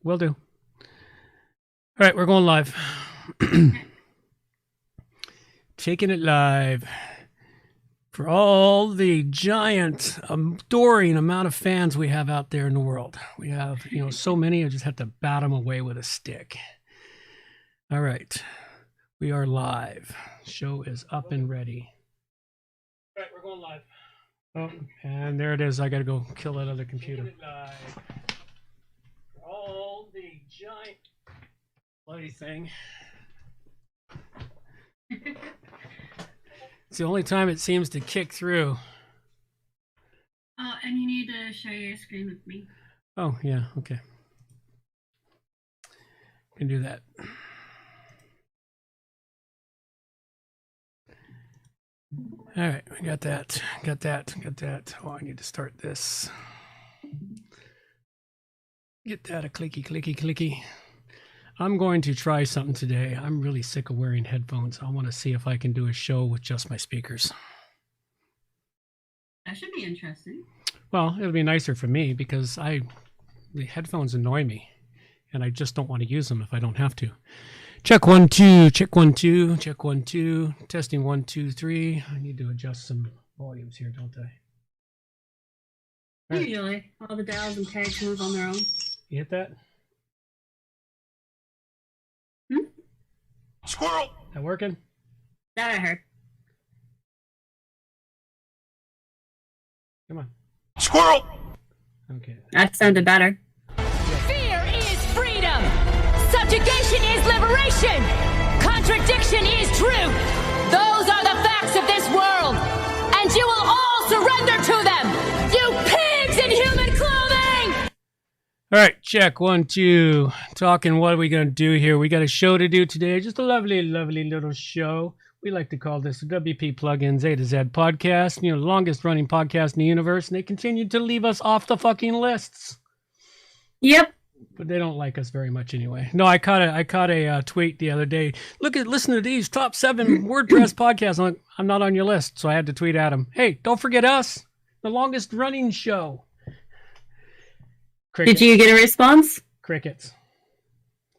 will do. All right, we're going live. Taking it live. For all the giant, adoring amount of fans we have out there in the world. We have, so many, I just have to bat them away with a stick. All right. We are live. Show is up and ready. All right, we're going live. Oh, and there it is. I got to go kill that other computer. Live. For all the giant bloody thing. It's the only time it seems to kick through. And you need to share your screen with me. Oh, yeah, okay. Can do that. All right, we got that. Got that. Oh, I need to start this. Get that a clicky. I'm going to try something today. I'm really sick of wearing headphones. I want to see if I can do a show with just my speakers. That should be interesting. Well, it'll be nicer for me because the headphones annoy me, and I just don't want to use them if I don't have to. Check 1 2, check 1 2, check 1 2, testing 1 2 3. I need to adjust some volumes here, don't I? Right. Usually, all the dials and tags move on their own. You hit that? Squirrel! That working? That I heard. Come on. Squirrel! Okay. That sounded better. Fear is freedom. Subjugation is liberation. Contradiction is truth. Those are the facts of this world. And you will all surrender to them. You pigs in human clothing! All right, check 1 2. Talking, what are we going to do here? We got a show to do today. Just a lovely little show. We like to call this the WP Plugins A to Z podcast. The longest running podcast in the universe. And they continue to leave us off the fucking lists. Yep. But they don't like us very much anyway. No, I caught a tweet the other day. Listen to these top 7 WordPress podcasts. I'm not on your list. So I had to tweet at him. Hey, don't forget us. The longest running show. Crickets. Did you get a response? Crickets.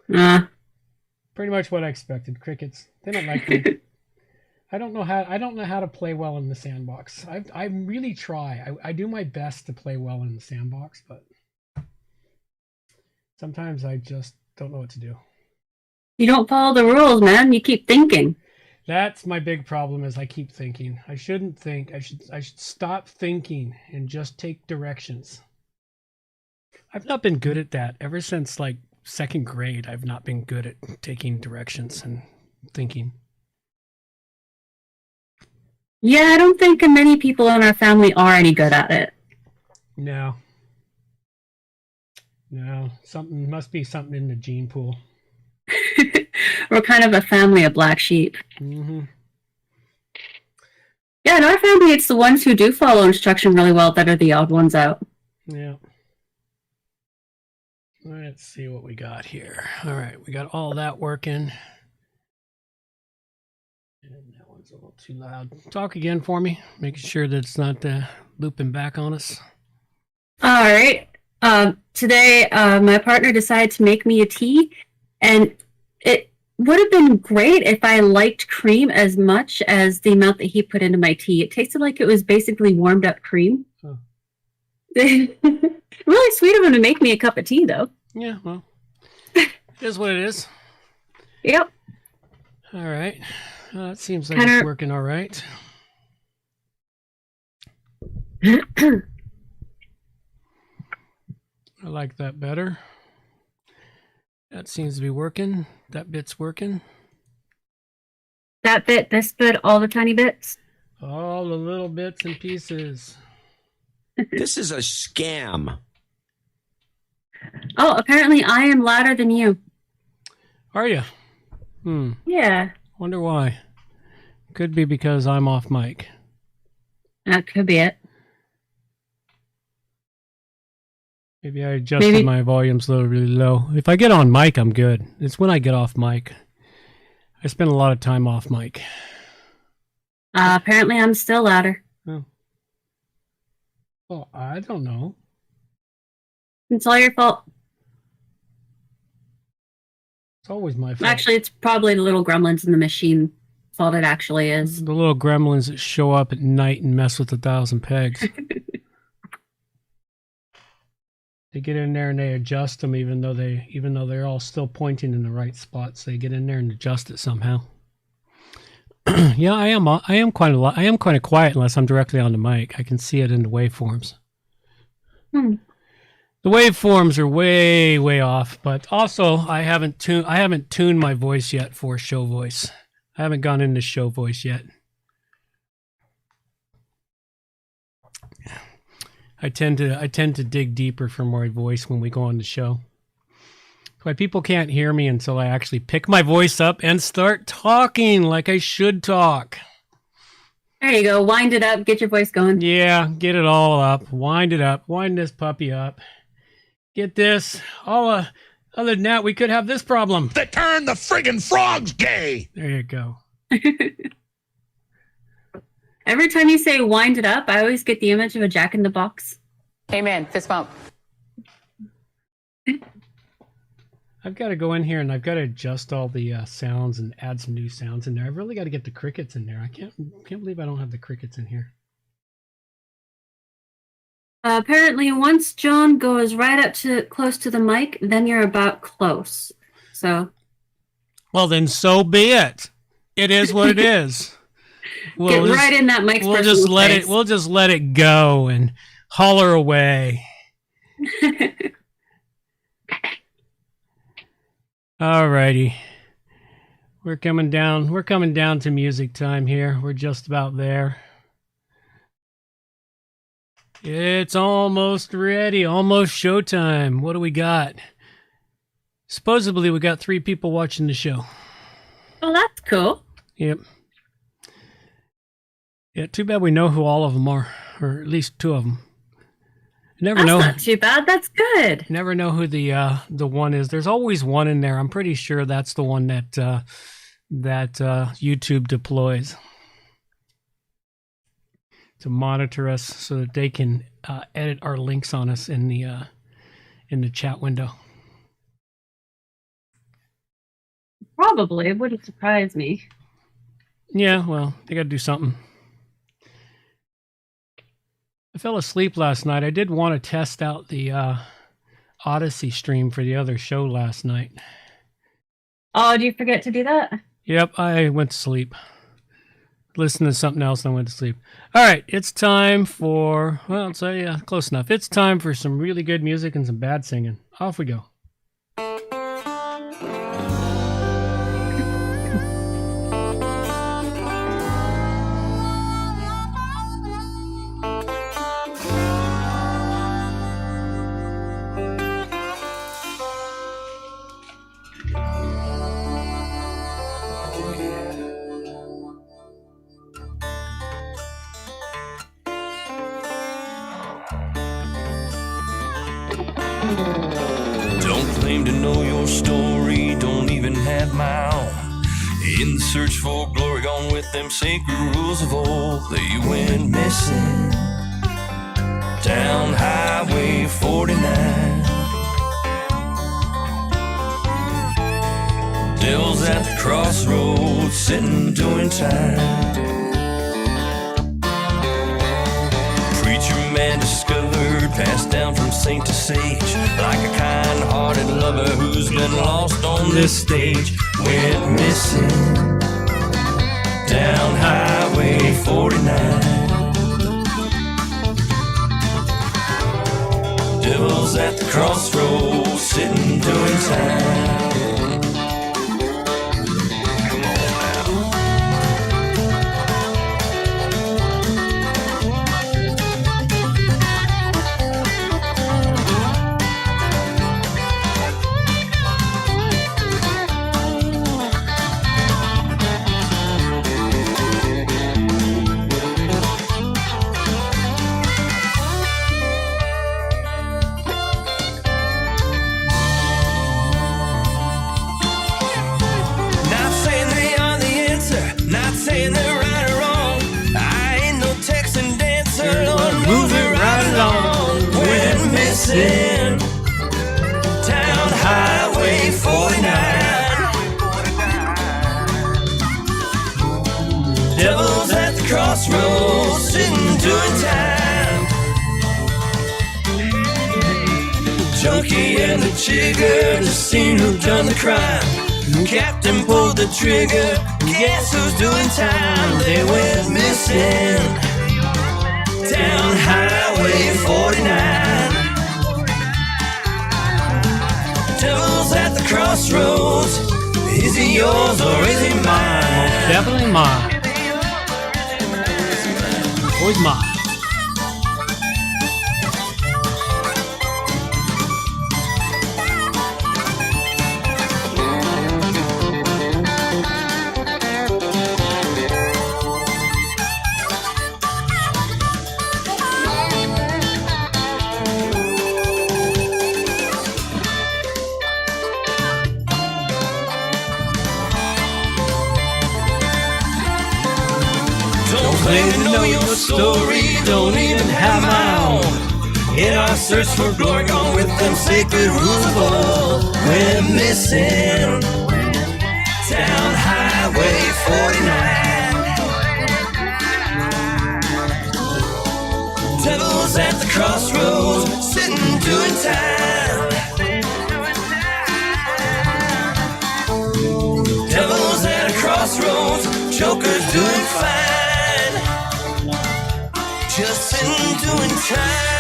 Pretty much what I expected. Crickets. They don't like me. I don't know how to play well in the sandbox. I really try. I do my best to play well in the sandbox, but sometimes I just don't know what to do. You don't follow the rules, man. You keep thinking. That's my big problem is I keep thinking. I shouldn't think. I should stop thinking and just take directions. I've not been good at that. Ever since like 2nd grade, I've not been good at taking directions and thinking. Yeah, I don't think many people in our family are any good at it. No. Must be something in the gene pool. We're kind of a family of black sheep. Mm-hmm. Yeah, in our family, it's the ones who do follow instruction really well that are the odd ones out. Yeah. Let's see what we got here. All right, we got all that working. And that one's a little too loud. Talk again for me, making sure that it's not looping back on us. All right. Today, my partner decided to make me a tea, and it would have been great if I liked cream as much as the amount that he put into my tea. It tasted like it was basically warmed up cream. Huh. Really sweet of him to make me a cup of tea, though. Yeah, well, it is what it is. Yep. All right. It seems like it's working all right. I like that better. That seems to be working. That bit's working. That bit, this bit, all the tiny bits? All the little bits and pieces. This is a scam. Oh, apparently I am louder than you. Are you? Yeah. Wonder why. Could be because I'm off mic. That could be it. Maybe I adjusted my volumes really low. If I get on mic, I'm good. It's when I get off mic. I spend a lot of time off mic. Apparently I'm still louder. Oh. Well, I don't know. It's all your fault. It's always my fault. Actually, it's probably the little gremlins in the machine fault it actually is. The little gremlins that show up at night and mess with 1,000 pegs. They get in there and they adjust them, even though they're all still pointing in the right spots. They get in there and adjust it somehow. Yeah, I am kind of quiet unless I'm directly on the mic. I can see it in the waveforms. The waveforms are way, way off, but also I haven't tuned my voice yet for show voice. I haven't gone into show voice yet. I tend to dig deeper for my voice when we go on the show. That's why people can't hear me until I actually pick my voice up and start talking like I should talk. There you go. Wind it up. Get your voice going. Yeah, get it all up. Wind it up. Wind this puppy up. Get this. Other than that, we could have this problem. They turned the friggin' frogs gay. There you go. Every time you say wind it up, I always get the image of a Jack in the Box. Amen. Fist bump. I've got to go in here and I've got to adjust all the sounds and add some new sounds in there. I've really got to get the crickets in there. I can't believe I don't have the crickets in here. Apparently, once John goes right up to close to the mic, then you're about close. So, well, then so be it. It is what it is. Get right in that mic's We'll just let it. We'll just let it go and holler away. Alrighty, we're coming down. We're coming down to music time here. We're just about there. It's almost ready. Almost showtime. What do we got? Supposedly, we got 3 people watching the show. Oh, that's cool. Yep. Yeah, too bad we know who all of them are, or at least 2 of them. That's not too bad. That's good. Never know who the one is. There's always one in there. I'm pretty sure that's the one that YouTube deploys to monitor us so that they can edit our links on us in the chat window. Probably. It wouldn't surprise me. Yeah, well, they got to do something. I fell asleep last night. I did want to test out the Odyssey stream for the other show last night. Oh, do you forget to do that? Yep, I went to sleep. Listened to something else and I went to sleep. All right, it's time for, well, so yeah, close enough. It's time for some really good music and some bad singing. Off we go. Don't claim to know your story, don't even have my own. In the search for glory, gone with them sacred rules of old. They went missing down Highway 49. Devil's at the crossroads, sitting doing time. Preacher man discovered, passed down from saint to sage, like a kind-hearted lover who's been lost on this stage. Went missing down Highway 49. Devil's at the crossroads, sitting doing time. Down Highway 49. sitting doing time. Junkie and the jigger, the scene who done the crime. Captain pulled the trigger, guess who's doing time? They went missing down Highway 49. Devil's at the crossroads. Is he yours or is he mine? Definitely mine. Always mine. Claim to know your story, don't even have my own. In our search for glory, gone with them sacred rules of old. We're missing down Highway 49. Devil's at the crossroads, sitting doing time. Devil's at a crossroads, Joker's doing fine. Just sitting doing time.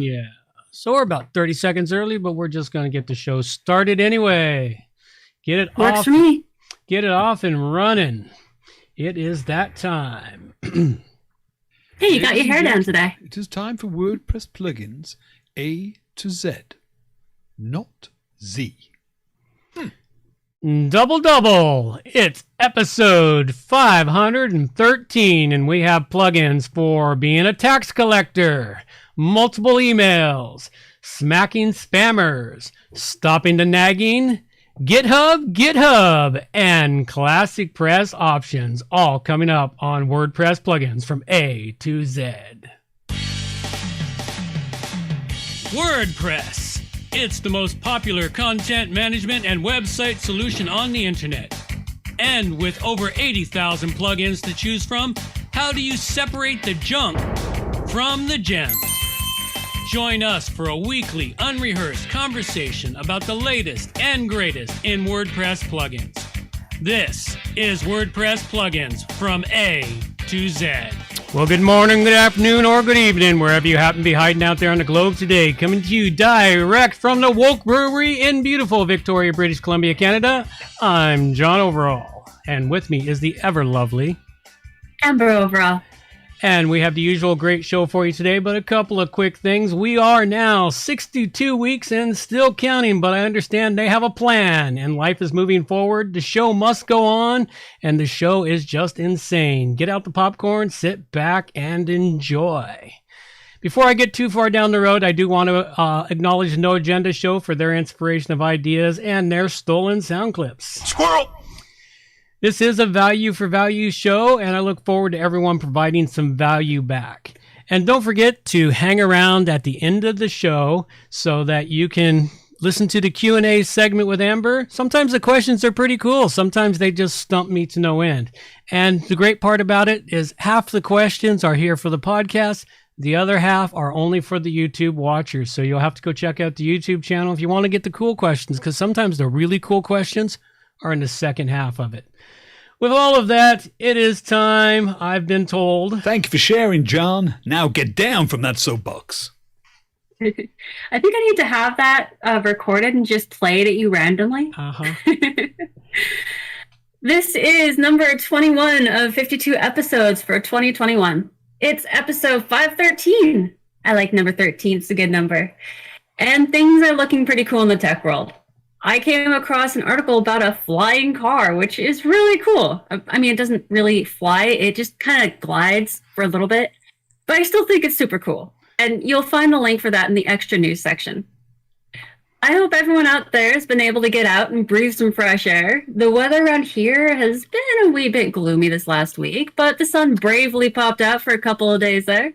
Yeah. So we're about 30 seconds early, but we're just going to get the show started anyway. Get it Works off. for me. Get it off and running. It is that time. Hey, you got your hair down today. It is time for WordPress plugins A to Z, not Z. Double. It's episode 513, and we have plugins for being a tax collector, multiple emails, smacking spammers, stopping the nagging, GitHub, and ClassicPress options, all coming up on WordPress plugins from A to Z. WordPress. It's the most popular content management and website solution on the internet. And with over 80,000 plugins to choose from, how do you separate the junk from the gems? Join us for a weekly, unrehearsed conversation about the latest and greatest in WordPress plugins. This is WordPress plugins from A to Z. Well, good morning, good afternoon, or good evening, wherever you happen to be hiding out there on the globe today. Coming to you direct from the Woke Brewery in beautiful Victoria, British Columbia, Canada. I'm John Overall, and with me is the ever lovely Amber Overall. And we have the usual great show for you today, but a couple of quick things. We are now 62 weeks and still counting, but I understand they have a plan and life is moving forward. The show must go on, and the show is just insane. Get out the popcorn, sit back, and enjoy. Before I get too far down the road, I do want to acknowledge the No Agenda Show for their inspiration of ideas and their stolen sound clips. Squirrel! This is a value for value show, and I look forward to everyone providing some value back. And don't forget to hang around at the end of the show so that you can listen to the Q&A segment with Amber. Sometimes the questions are pretty cool. Sometimes they just stump me to no end. And the great part about it is half the questions are here for the podcast. The other half are only for the YouTube watchers. So you'll have to go check out the YouTube channel if you want to get the cool questions, because sometimes the really cool questions are in the second half of it. With all of that, it is time, I've been told. Thank you for sharing, John. Now get down from that soapbox. I think I need to have that recorded and just play it at you randomly. This is number 21 of 52 episodes for 2021. It's episode 513. I like number 13. It's a good number. And things are looking pretty cool in the tech world. I came across an article about a flying car, which is really cool. I mean, it doesn't really fly. It just kind of glides for a little bit. But I still think it's super cool. And you'll find the link for that in the extra news section. I hope everyone out there has been able to get out and breathe some fresh air. The weather around here has been a wee bit gloomy this last week, but the sun bravely popped out for a couple of days there.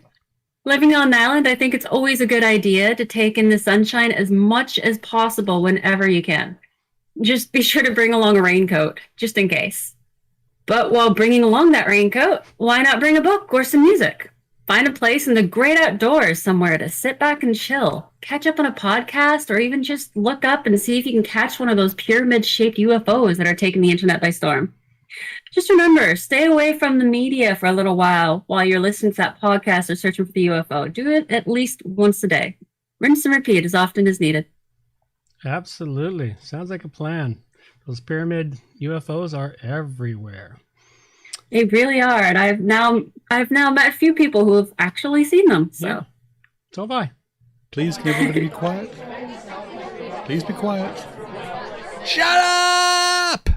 Living on an island, I think it's always a good idea to take in the sunshine as much as possible whenever you can. Just be sure to bring along a raincoat, just in case. But while bringing along that raincoat, why not bring a book or some music? Find a place in the great outdoors somewhere to sit back and chill, catch up on a podcast, or even just look up and see if you can catch one of those pyramid-shaped UFOs that are taking the internet by storm. Just remember, stay away from the media for a little while you're listening to that podcast or searching for the UFO. Do it at least once a day. Rinse and repeat as often as needed. Absolutely. Sounds like a plan. Those pyramid UFOs are everywhere. They really are, and I've now met a few people who have actually seen them. So, yeah. So have I. Please, can everybody be quiet? Please be quiet. Shut up!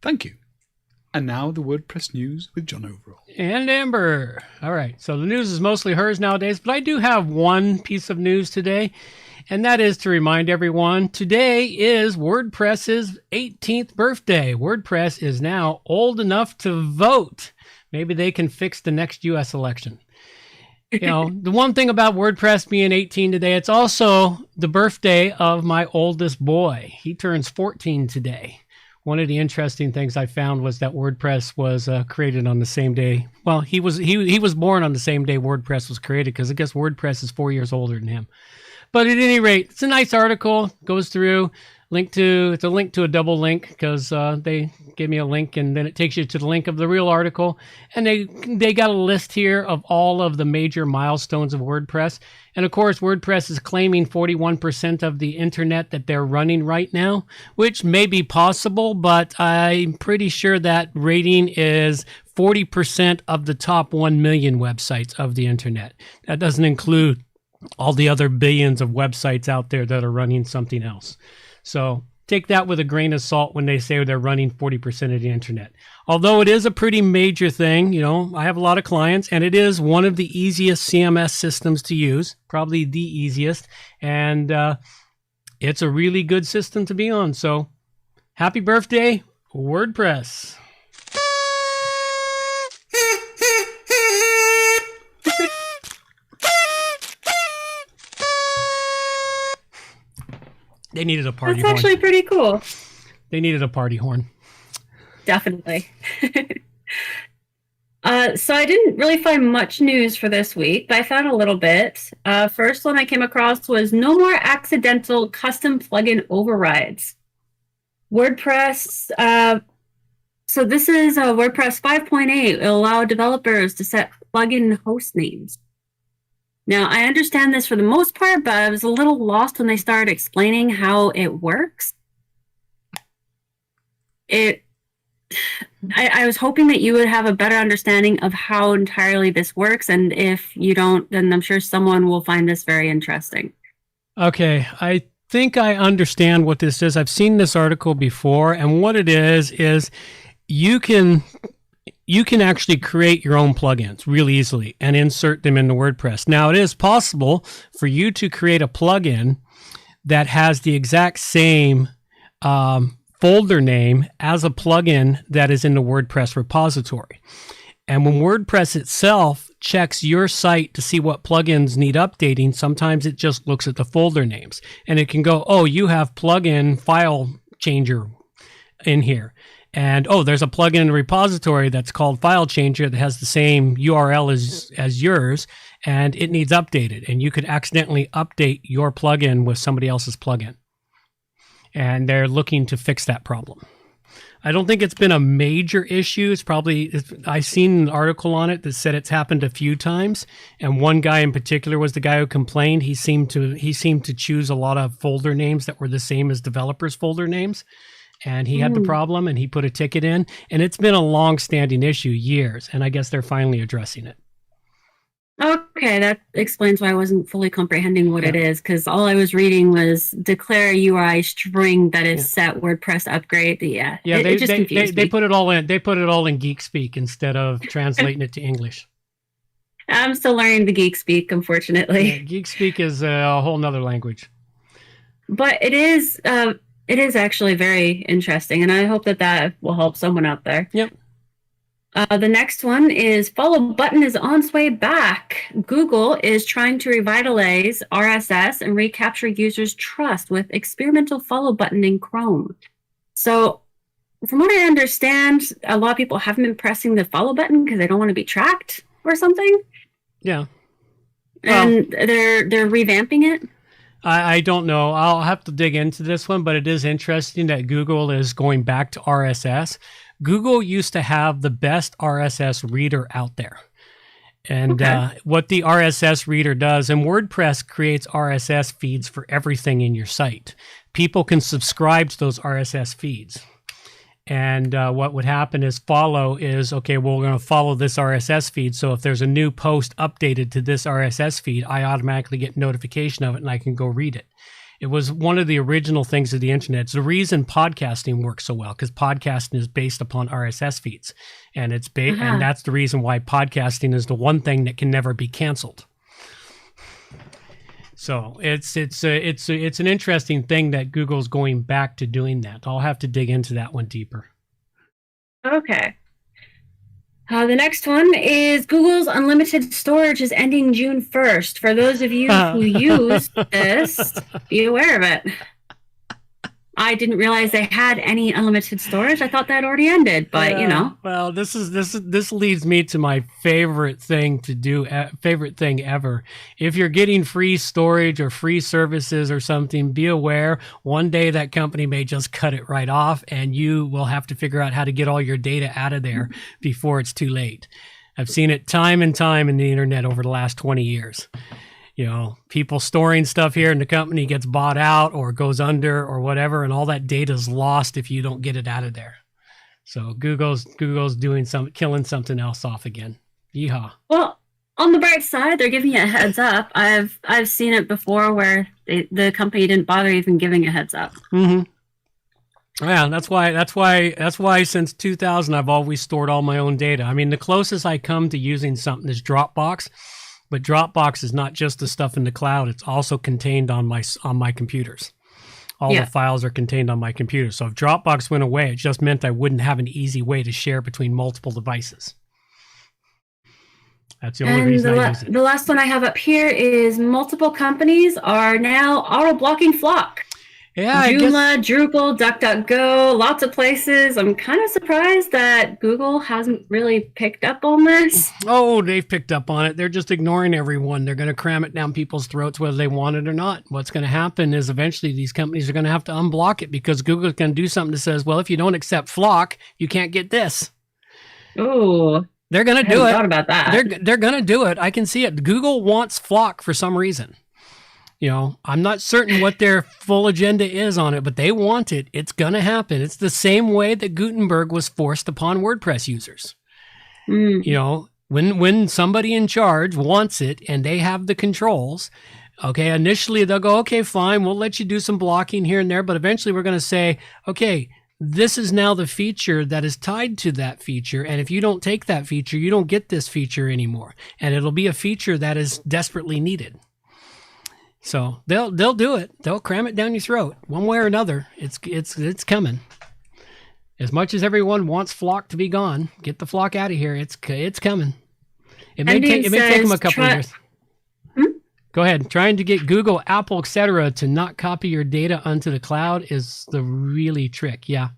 Thank you. And now the WordPress news with John Overall. And Amber. All right. So the news is mostly hers nowadays, but I do have one piece of news today, and that is to remind everyone today is WordPress's 18th birthday. WordPress is now old enough to vote. Maybe they can fix the next U.S. election. You know, the one thing about WordPress being 18 today, it's also the birthday of my oldest boy. He turns 14 today. One of the interesting things I found was that WordPress was created on the same day. Well, he was born on the same day WordPress was created, because I guess WordPress is 4 years older than him. But at any rate, it's a nice article. Goes through it's a link to a double link, because they gave me a link and then it takes you to the link of the real article. And they got a list here of all of the major milestones of WordPress. And of course, WordPress is claiming 41% of the internet that they're running right now, which may be possible, but I'm pretty sure that rating is 40% of the top 1 million websites of the internet. That doesn't include all the other billions of websites out there that are running something else. So take that with a grain of salt when they say they're running 40% of the internet. Although it is a pretty major thing, you know, I have a lot of clients, and it is one of the easiest CMS systems to use, probably the easiest. And it's a really good system to be on. So happy birthday, WordPress. They needed a party horn. That's actually pretty cool. They needed a party horn. Definitely. So I didn't really find much news for this week, but I found a little bit. First one I came across was no more accidental custom plugin overrides. WordPress, so this is WordPress 5.8. It'll allow developers to set plugin host names. Now, I understand this for the most part, but I was a little lost when they started explaining how it works. I was hoping that you would have a better understanding of how entirely this works, and if you don't, then I'm sure someone will find this very interesting. Okay, I think I understand what this is. I've seen this article before, and what it is you can actually create your own plugins really easily and insert them into WordPress. Now, it is possible for you to create a plugin that has the exact same folder name as a plugin that is in the WordPress repository. And when WordPress itself checks your site to see what plugins need updating, sometimes it just looks at the folder names and it can go, oh, you have plugin file changer in here. And, oh, there's a plugin in the repository that's called File Changer that has the same URL as yours, and it needs updated. And you could accidentally update your plugin with somebody else's plugin. And they're looking to fix that problem. I don't think it's been a major issue. I've seen an article on it that said it's happened a few times. And one guy in particular was the guy who complained. He seemed to choose a lot of folder names that were the same as developers' folder names. And he had the problem, and he put a ticket in, and it's been a long-standing issue, years, and I guess they're finally addressing it. Okay, that explains why I wasn't fully comprehending what it is, because all I was reading was declare a URI string that is set WordPress upgrade. It just confused me. They put it all in. They put it all in geek speak instead of translating it to English. I'm still learning the geek speak, unfortunately. Yeah, geek speak is a whole nother language. But it is actually very interesting, and I hope that will help someone out there. Yep. The next one is follow button is on its way back. Google is trying to revitalize RSS and recapture users' trust with experimental follow button in Chrome. So, from what I understand, a lot of people haven't been pressing the follow button because they don't want to be tracked or something. Yeah. And they're revamping it. I don't know. I'll have to dig into this one, but it is interesting that Google is going back to RSS. Google used to have the best RSS reader out there. And what the RSS reader does, and WordPress creates RSS feeds for everything in your site. People can subscribe to those RSS feeds. And what would happen is okay, well, we're going to follow this RSS feed. So if there's a new post updated to this RSS feed, I automatically get notification of it and I can go read it. It was one of the original things of the internet. It's the reason podcasting works so well, because podcasting is based upon RSS feeds. And and that's the reason why podcasting is the one thing that can never be canceled. So it's an interesting thing that Google's going back to doing that. I'll have to dig into that one deeper. Okay. The next one is Google's unlimited storage is ending June 1st. For those of you who use this, be aware of it. I didn't realize they had any unlimited storage. I thought that already ended, but you know. Well, this leads me to my favorite thing to do, favorite thing ever. If you're getting free storage or free services or something, be aware one day that company may just cut it right off, and you will have to figure out how to get all your data out of there before it's too late. I've seen it time and time in the internet over the last 20 years. You know, people storing stuff here and the company gets bought out or goes under or whatever, and all that data is lost if you don't get it out of there. So Google's killing something else off again. Yeehaw. Well, on the bright side, they're giving you a heads up. I've seen it before where the company didn't bother even giving a heads up. Mm-hmm. Yeah, that's why since 2000 I've always stored all my own data. I mean, the closest I come to using something is Dropbox. But Dropbox is not just the stuff in the cloud; it's also contained on my computers. All the files are contained on my computer. So if Dropbox went away, it just meant I wouldn't have an easy way to share between multiple devices. That's the only reason I use it. The last one I have up here is multiple companies are now auto-blocking Flock. Yeah, Joomla, Drupal, DuckDuckGo, lots of places. I'm kind of surprised that Google hasn't really picked up on this. Oh, they've picked up on it. They're just ignoring everyone. They're going to cram it down people's throats whether they want it or not. What's going to happen is eventually these companies are going to have to unblock it because Google's going to do something that says, well, if you don't accept Flock, you can't get this. Oh, they're going to do it. Thought about that. They're going to do it. I can see it. Google wants Flock for some reason. You know, I'm not certain what their full agenda is on it, but they want it. It's going to happen. It's the same way that Gutenberg was forced upon WordPress users. You know, when somebody in charge wants it and they have the controls, okay, initially they'll go, okay, fine, we'll let you do some blocking here and there, but eventually we're going to say, okay, this is now the feature that is tied to that feature, and if you don't take that feature, you don't get this feature anymore, and it'll be a feature that is desperately needed. So they'll do it. They'll cram it down your throat one way or another. It's coming. As much as everyone wants Flock to be gone, get the Flock out of here. It's coming. It may take them a couple of years. Go ahead. Trying to get Google, Apple, etc. to not copy your data onto the cloud is the really trick. Yeah.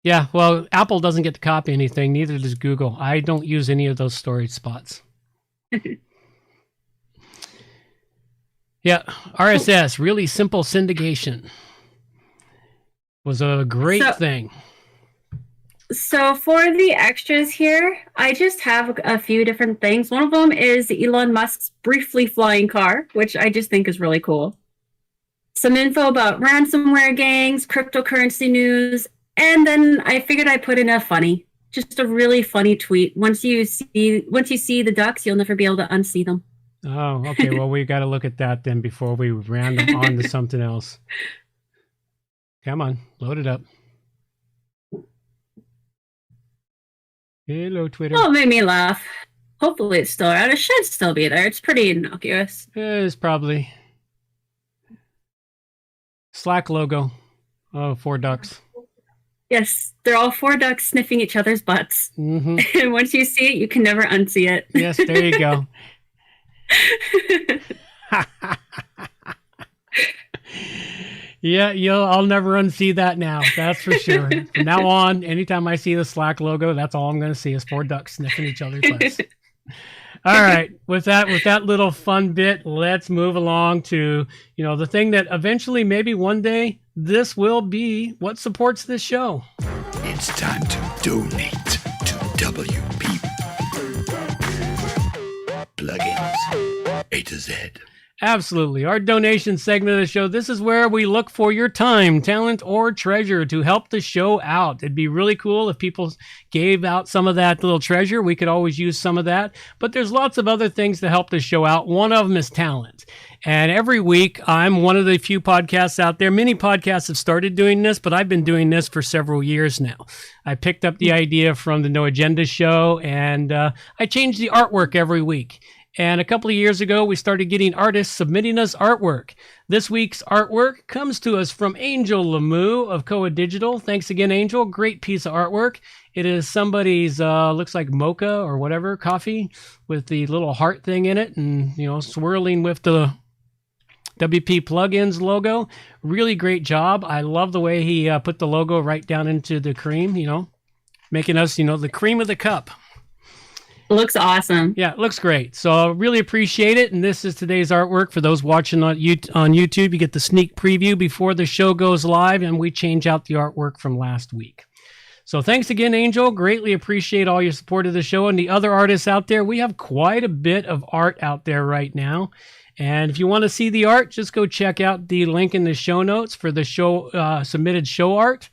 Yeah. Well, Apple doesn't get to copy anything. Neither does Google. I don't use any of those storage spots. Yeah, RSS, really simple syndication, was a great thing. So for the extras here, I just have a few different things. One of them is Elon Musk's briefly flying car, which I just think is really cool. Some info about ransomware gangs, cryptocurrency news, and then I figured I'd put in just a really funny tweet. Once you see the ducks, you'll never be able to unsee them. Oh, okay. Well, we got to look at that then before we ran them on to something else. Come on, load it up. Hello, Twitter. Oh, it made me laugh. Hopefully it's still around. It should still be there. It's pretty innocuous. It's probably. Slack logo. Oh, 4 ducks. Yes, they're all 4 ducks sniffing each other's butts. Mm-hmm. And once you see it, you can never unsee it. Yes, there you go. Yeah, I'll never unsee that now. That's for sure. From now on, anytime I see the Slack logo, that's all I'm going to see is 4 ducks sniffing each other's butts. All right. With that little fun bit, let's move along to, the thing that eventually, maybe one day, this will be what supports this show. It's time to donate to WP Plugins A to Z. Absolutely. Our donation segment of the show, this is where we look for your time, talent, or treasure to help the show out. It'd be really cool if people gave out some of that little treasure. We could always use some of that. But there's lots of other things to help the show out. One of them is talent. And every week, I'm one of the few podcasts out there. Many podcasts have started doing this, but I've been doing this for several years now. I picked up the idea from the No Agenda show, and I changed the artwork every week. And a couple of years ago, we started getting artists submitting us artwork. This week's artwork comes to us from Angel Lemieux of Koa Digital. Thanks again, Angel. Great piece of artwork. It is somebody's, looks like mocha or whatever, coffee with the little heart thing in it and, swirling with the WP Plugins logo. Really great job. I love the way he put the logo right down into the cream, making us, the cream of the cup. Looks awesome. Yeah, it looks great. So I really appreciate it. And this is today's artwork. For those watching on YouTube, you get the sneak preview before the show goes live, and we change out the artwork from last week. So thanks again, Angel. Greatly appreciate all your support of the show. And the other artists out there, we have quite a bit of art out there right now. And if you want to see the art, just go check out the link in the show notes for the show submitted show art.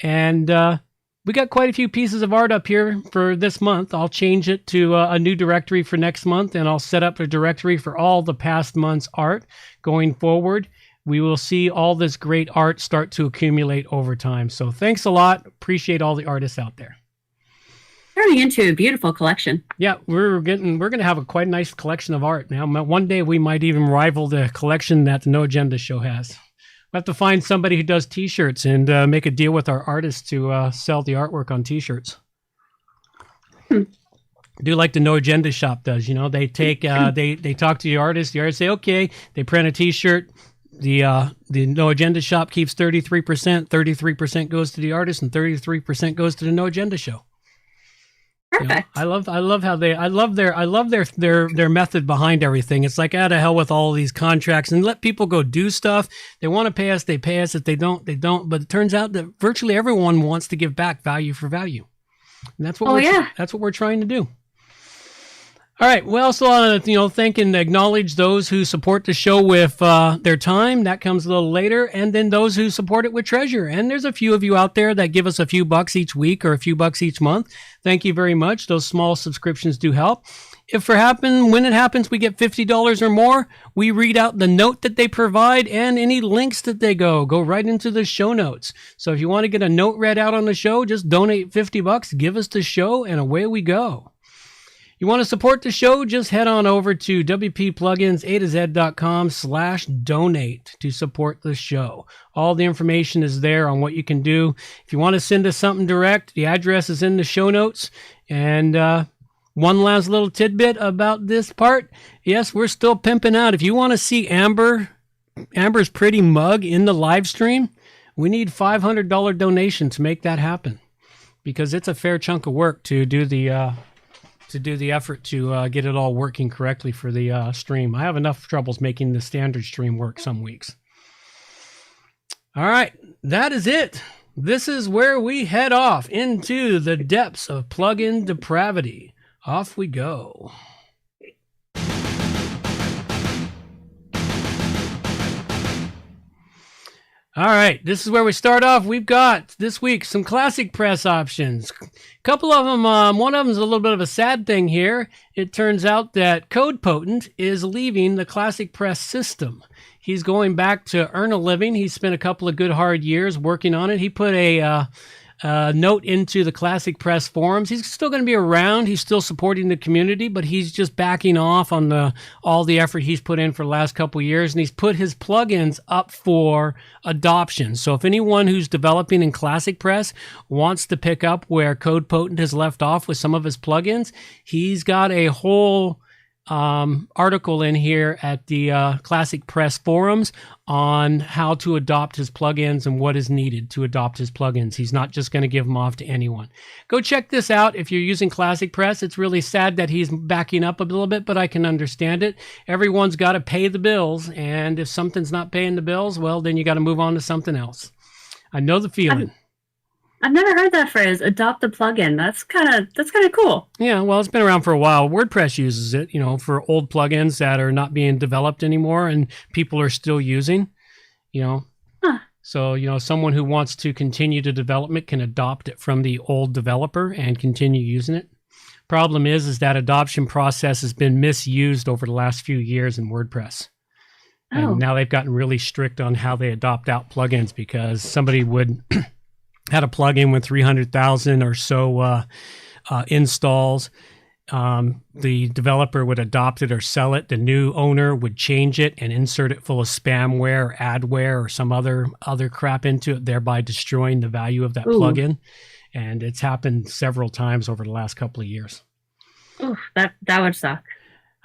And we got quite a few pieces of art up here for this month. I'll change it to a new directory for next month, and I'll set up a directory for all the past month's art going forward. We will see all this great art start to accumulate over time. So thanks a lot. Appreciate all the artists out there. Turning into a beautiful collection. Yeah, we're going to have a quite nice collection of art. Now, one day we might even rival the collection that the No Agenda show has. We'll have to find somebody who does T-shirts and make a deal with our artists to sell the artwork on T-shirts. Do like the No Agenda shop does. They take they talk to the artist say, okay, they print a T-shirt. The No Agenda shop keeps 33%. 33% goes to the artist, and 33% goes to the No Agenda show. Perfect. I love how I love their method behind everything. It's like, out of hell with all of these contracts, and let people go do stuff. They want to pay us, they pay us. If they don't, they don't. But it turns out that virtually everyone wants to give back value for value. And that's what that's what we're trying to do. All right. We also want to, thank and acknowledge those who support the show with their time. That comes a little later. And then those who support it with treasure. And there's a few of you out there that give us a few bucks each week or a few bucks each month. Thank you very much. Those small subscriptions do help. When it happens, we get $50 or more, we read out the note that they provide and any links that they go right into the show notes. So if you want to get a note read out on the show, just donate $50, give us the show, and away we go. You want to support the show? Just head on over to wppluginsa2z.com/donate to support the show. All the information is there on what you can do. If you want to send us something direct, the address is in the show notes. And one last little tidbit about this part. Yes, we're still pimping out. If you want to see Amber's pretty mug in the live stream, we need $500 donation to make that happen, because it's a fair chunk of work to do the effort to get it all working correctly for the stream. I have enough troubles making the standard stream work some weeks. All right, that is it. This is where we head off into the depths of plugin depravity. Off we go. All right, this is where we start off. We've got this week some ClassicPress options. A couple of them, one of them is a little bit of a sad thing here. It turns out that CodePotent is leaving the ClassicPress system. He's going back to earn a living. He spent a couple of good hard years working on it. He put a note into the ClassicPress forums. He's still going to be around. He's still supporting the community, but he's just backing off on all the effort he's put in for the last couple of years, and he's put his plugins up for adoption. So if anyone who's developing in ClassicPress wants to pick up where CodePotent has left off with some of his plugins, he's got a whole article in here at the ClassicPress forums on how to adopt his plugins and what is needed to adopt his plugins. He's not just going to give them off to anyone. Go check this out if you're using ClassicPress. It's really sad that he's backing up a little bit, but I can understand it. Everyone's got to pay the bills, and if something's not paying the bills, well, then you got to move on to something else. I know the feeling. I've never heard that phrase, adopt a plugin. That's kind of cool. Yeah, well, it's been around for a while. WordPress uses it, for old plugins that are not being developed anymore and people are still using, Huh. So, someone who wants to continue to development can adopt it from the old developer and continue using it. Problem is that adoption process has been misused over the last few years in WordPress. Oh. And now they've gotten really strict on how they adopt out plugins because somebody would had a plugin with 300,000 or so installs. The developer would adopt it or sell it. The new owner would change it and insert it full of spamware or adware or some other crap into it, thereby destroying the value of that plugin. And it's happened several times over the last couple of years. Ooh, that would suck.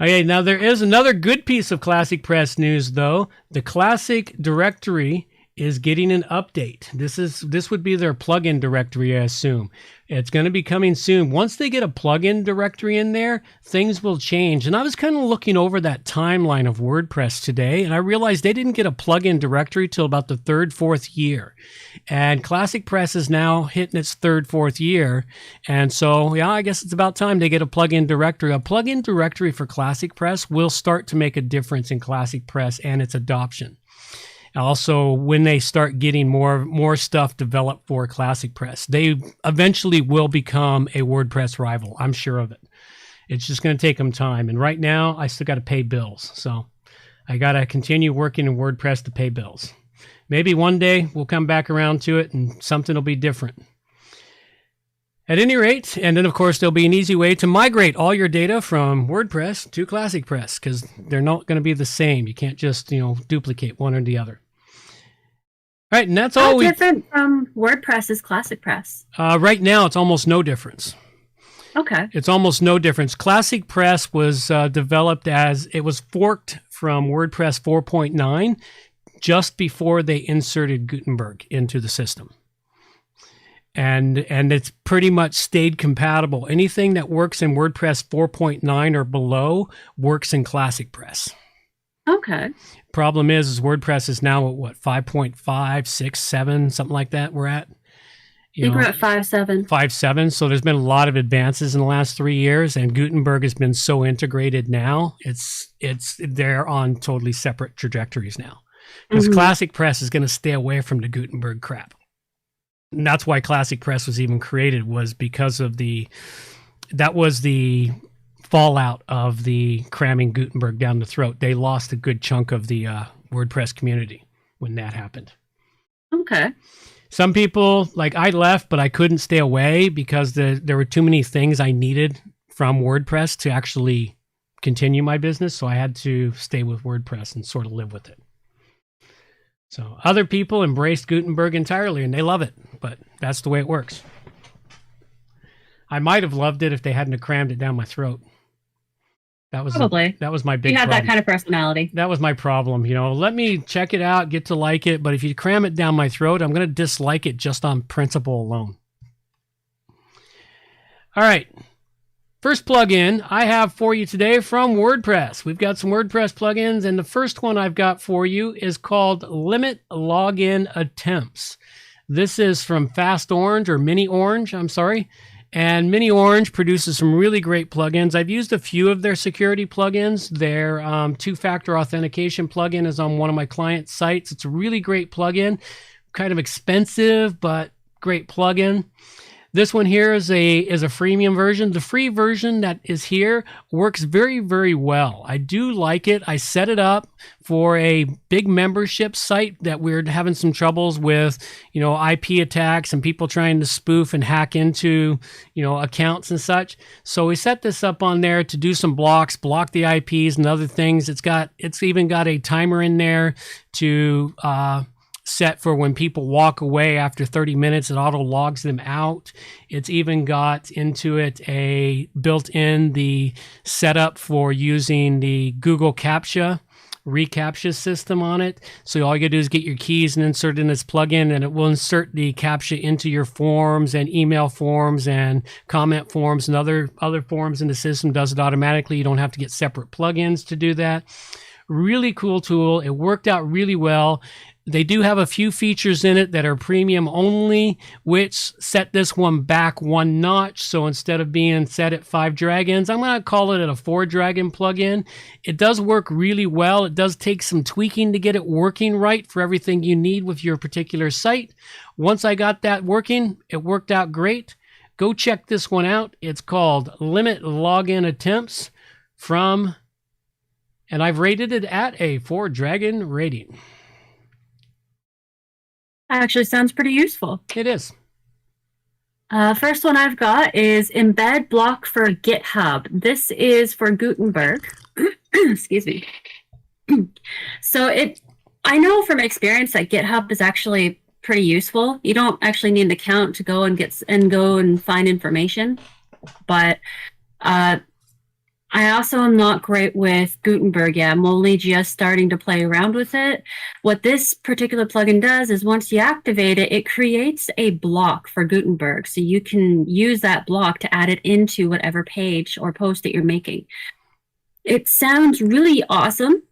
Okay, now there is another good piece of ClassicPress news, though. The Classic directory is getting an update. This would be their plugin directory, I assume. It's going to be coming soon. Once they get a plugin directory in there, things will change. And I was kind of looking over that timeline of WordPress today, and I realized they didn't get a plugin directory till about the third, fourth year. And ClassicPress is now hitting its third, fourth year. And so, yeah, I guess it's about time they get a plugin directory. A plugin directory for ClassicPress will start to make a difference in ClassicPress and its adoption. Also, when they start getting more stuff developed for ClassicPress, they eventually will become a WordPress rival. I'm sure of it. It's just going to take them time. And right now, I still got to pay bills. So I got to continue working in WordPress to pay bills. Maybe one day we'll come back around to it and something will be different. At any rate, and then of course there'll be an easy way to migrate all your data from WordPress to ClassicPress because they're not going to be the same. You can't just, duplicate one or the other. All right, and that's all. How different from WordPress is ClassicPress? Right now, it's almost no difference. Okay. It's almost no difference. ClassicPress was developed as it was forked from WordPress 4.9 just before they inserted Gutenberg into the system. And it's pretty much stayed compatible. Anything that works in WordPress 4.9 or below works in ClassicPress. Okay. Problem is WordPress is now at what, 5.5, 6, 7, something like that we're at? I think we're at 5.7. 5.7. So there's been a lot of advances in the last 3 years, and Gutenberg has been so integrated now. They're on totally separate trajectories now. Because ClassicPress is going to stay away from the Gutenberg crap. And that's why ClassicPress was even created, was because of that was the fallout of the cramming Gutenberg down the throat. They lost a good chunk of the WordPress community when that happened. Okay. Some people, like I left, but I couldn't stay away because there were too many things I needed from WordPress to actually continue my business. So I had to stay with WordPress and sort of live with it. So other people embraced Gutenberg entirely and they love it, but that's the way it works. I might have loved it if they hadn't crammed it down my throat. That was Probably. That was my big You have problem. that kind of personality. That was my problem. Let me check it out, get to like it, but if you cram it down my throat, I'm going to dislike it just on principle alone. All right. First plugin I have for you today from WordPress. We've got some WordPress plugins, and the first one I've got for you is called Limit Login Attempts. This is from Fast Orange, or Mini Orange, I'm sorry. And Mini Orange produces some really great plugins. I've used a few of their security plugins. Their two-factor authentication plugin is on one of my client sites. It's a really great plugin, kind of expensive, but great plugin. This one here is a freemium version. The free version that is here works very, very well. I do like it. I set it up for a big membership site that we're having some troubles with, IP attacks and people trying to spoof and hack into, accounts and such. So we set this up on there to do some blocks, block the IPs and other things. It's even got a timer in there to set for when people walk away after 30 minutes. It auto logs them out. It's even got into it a built-in the setup for using the Google reCAPTCHA system on it. So all you gotta do is get your keys and insert in this plugin, and it will insert the CAPTCHA into your forms and email forms and comment forms and other forms in the system. Does it automatically. You don't have to get separate plugins to do that. Really cool tool. It worked out really well. They do have a few features in it that are premium only, which set this one back one notch. So instead of being set at 5 dragons, I'm going to call it a 4 dragon plugin. It does work really well. It does take some tweaking to get it working right for everything you need with your particular site. Once I got that working, it worked out great. Go check this one out. It's called Limit Login Attempts and I've rated it at a 4 dragon rating. Actually sounds pretty useful. It is. First one I've got is Embed Block for GitHub. This is for Gutenberg. Excuse me. So I know from experience that GitHub is actually pretty useful. You don't actually need an account to go and find information, but I also am not great with Gutenberg yet. I'm only just starting to play around with it. What this particular plugin does is once you activate it, it creates a block for Gutenberg. So you can use that block to add it into whatever page or post that you're making. It sounds really awesome.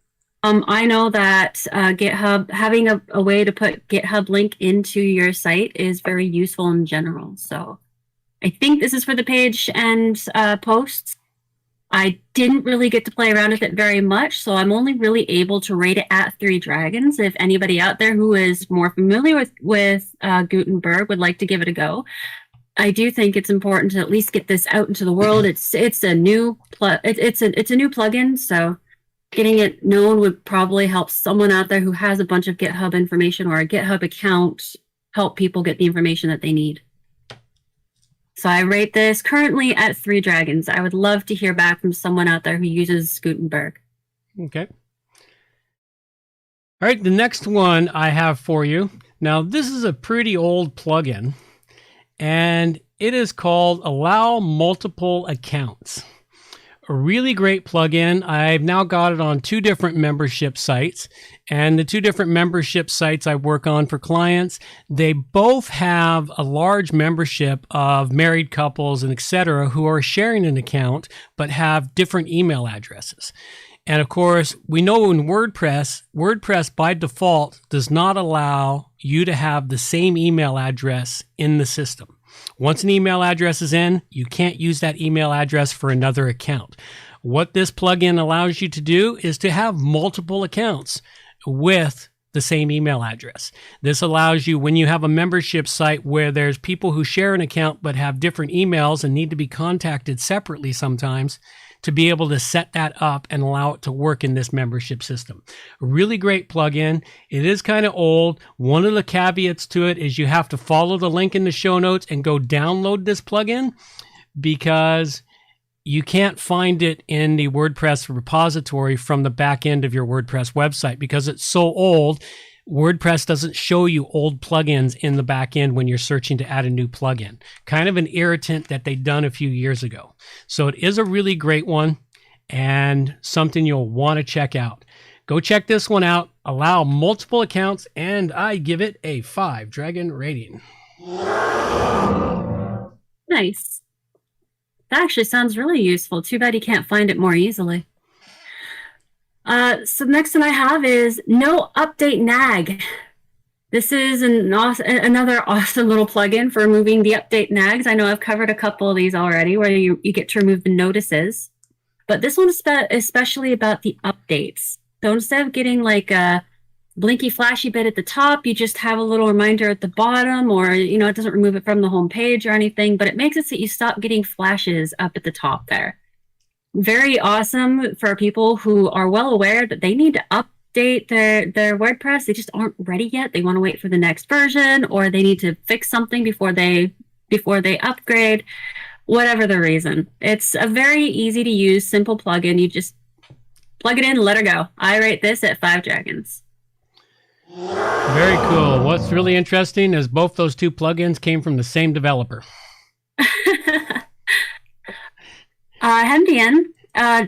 I know that GitHub, having a way to put GitHub link into your site is very useful in general. So I think this is for the page and posts. I didn't really get to play around with it very much, so I'm only really able to rate it at 3 dragons. If anybody out there who is more familiar with Gutenberg would like to give it a go, I do think it's important to at least get this out into the world. It's a new plugin, so getting it known would probably help someone out there who has a bunch of GitHub information or a GitHub account help people get the information that they need. So I rate this currently at 3 dragons. I would love to hear back from someone out there who uses Gutenberg. Okay. All right, the next one I have for you. Now, this is a pretty old plugin, and it is called Allow Multiple Accounts. A really great plugin. I've now got it on 2 different membership sites, and the 2 different membership sites I work on for clients, they both have a large membership of married couples and etc. who are sharing an account but have different email addresses. And of course, we know in WordPress by default does not allow you to have the same email address in the system. Once an email address is in, you can't use that email address for another account. What this plugin allows you to do is to have multiple accounts with the same email address. This allows you, when you have a membership site where there's people who share an account but have different emails and need to be contacted separately sometimes, to be able to set that up and allow it to work in this membership system. A really great plugin. It is kind of old. One of the caveats to it is you have to follow the link in the show notes and go download this plugin, because you can't find it in the WordPress repository from the back end of your WordPress website because it's so old. WordPress doesn't show you old plugins in the back end when you're searching to add a new plugin. Kind of an irritant that they've done a few years ago. So it is a really great one and something you'll want to check out. Go check this one out. Allow multiple accounts, and I give it a 5 dragon rating. Nice. That actually sounds really useful. Too bad you can't find it more easily. So next one I have is No Update Nag. This is another awesome little plugin for removing the update nags. I know I've covered a couple of these already where you get to remove the notices. But this one is especially about the updates. So instead of getting like a blinky flashy bit at the top. You just have a little reminder at the bottom, or, it doesn't remove it from the home page or anything, but it makes it so you stop getting flashes up at the top there. Very awesome for people who are well aware that they need to update their WordPress. They just aren't ready yet. They want to wait for the next version, or they need to fix something before they upgrade, whatever the reason. It's a very easy to use, simple plugin. You just plug it in, let her go. I rate this at 5 dragons. Very cool. What's really interesting is both those two plugins came from the same developer. Hemdian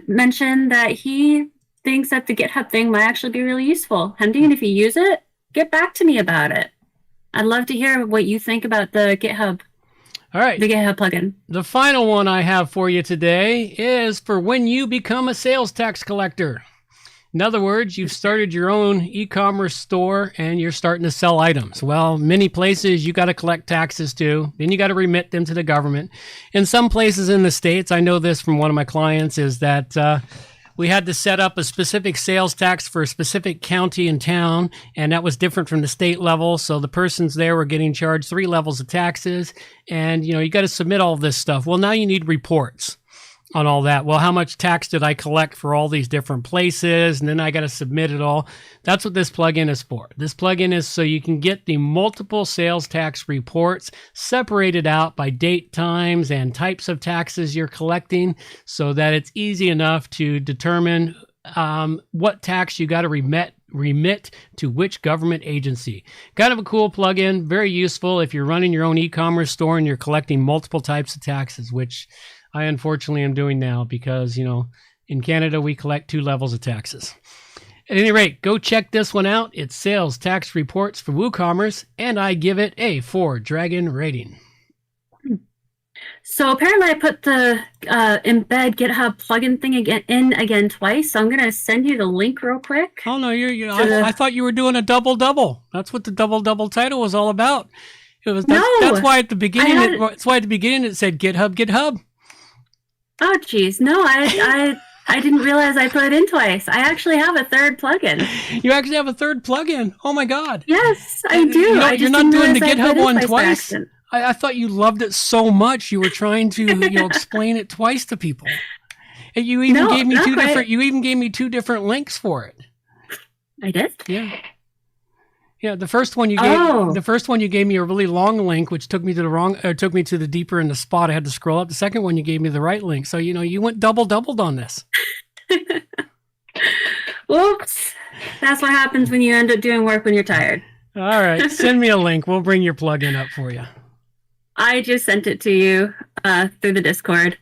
mentioned that he thinks that the GitHub thing might actually be really useful. Hemdian, if you use it, get back to me about it. I'd love to hear what you think about the GitHub. All right. The GitHub plugin. The final one I have for you today is for when you become a sales tax collector. In other words, you've started your own e-commerce store and you're starting to sell items. Well, many places you got to collect taxes too. Then you got to remit them to the government. In some places in the States, I know this from one of my clients, is that we had to set up a specific sales tax for a specific county and town, and that was different from the state level. So the persons there were getting charged 3 levels of taxes, and you got to submit all this stuff. Well, now you need reports on all that. Well, how much tax did I collect for all these different places? And then I got to submit it all. That's what this plugin is for. This plugin is so you can get the multiple sales tax reports separated out by date, times, and types of taxes you're collecting, so that it's easy enough to determine what tax you got to remit to which government agency. Kind of a cool plugin, very useful if you're running your own e-commerce store and you're collecting multiple types of taxes, which I unfortunately am doing now because, in Canada, we collect 2 levels of taxes. At any rate, go check this one out. It's Sales Tax Reports for WooCommerce, and I give it a 4 dragon rating. So apparently I put the embed GitHub plugin thing again twice. So I'm going to send you the link real quick. Oh, no, I thought you were doing a double-double. That's what the double-double title was all about. That's why at the beginning, that's why at the beginning it said GitHub. Oh, geez. No, I didn't realize I put it in twice. I actually have a third plugin. You actually have a third plugin? Oh, my God. Yes, I do. You're not doing the GitHub one twice? I thought you loved it so much you were trying to explain it twice to people. And you even gave me 2 different links for it. I did? Yeah. Yeah, the first one you gave me a really long link, which took me to the deeper in the spot. I had to scroll up. The second one you gave me the right link. So you went doubled on this. Whoops. That's what happens when you end up doing work when you're tired. All right, send me a link. We'll bring your plugin up for you. I just sent it to you through the Discord.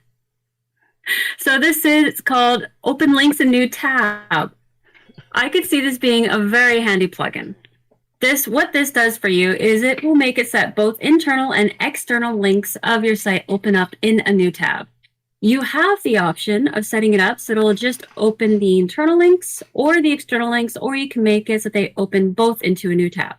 So it's called Open Links in New Tab. I could see this being a very handy plugin. What this does for you is it will make it so that both internal and external links of your site open up in a new tab. You have the option of setting it up so it'll just open the internal links or the external links, or you can make it so they open both into a new tab.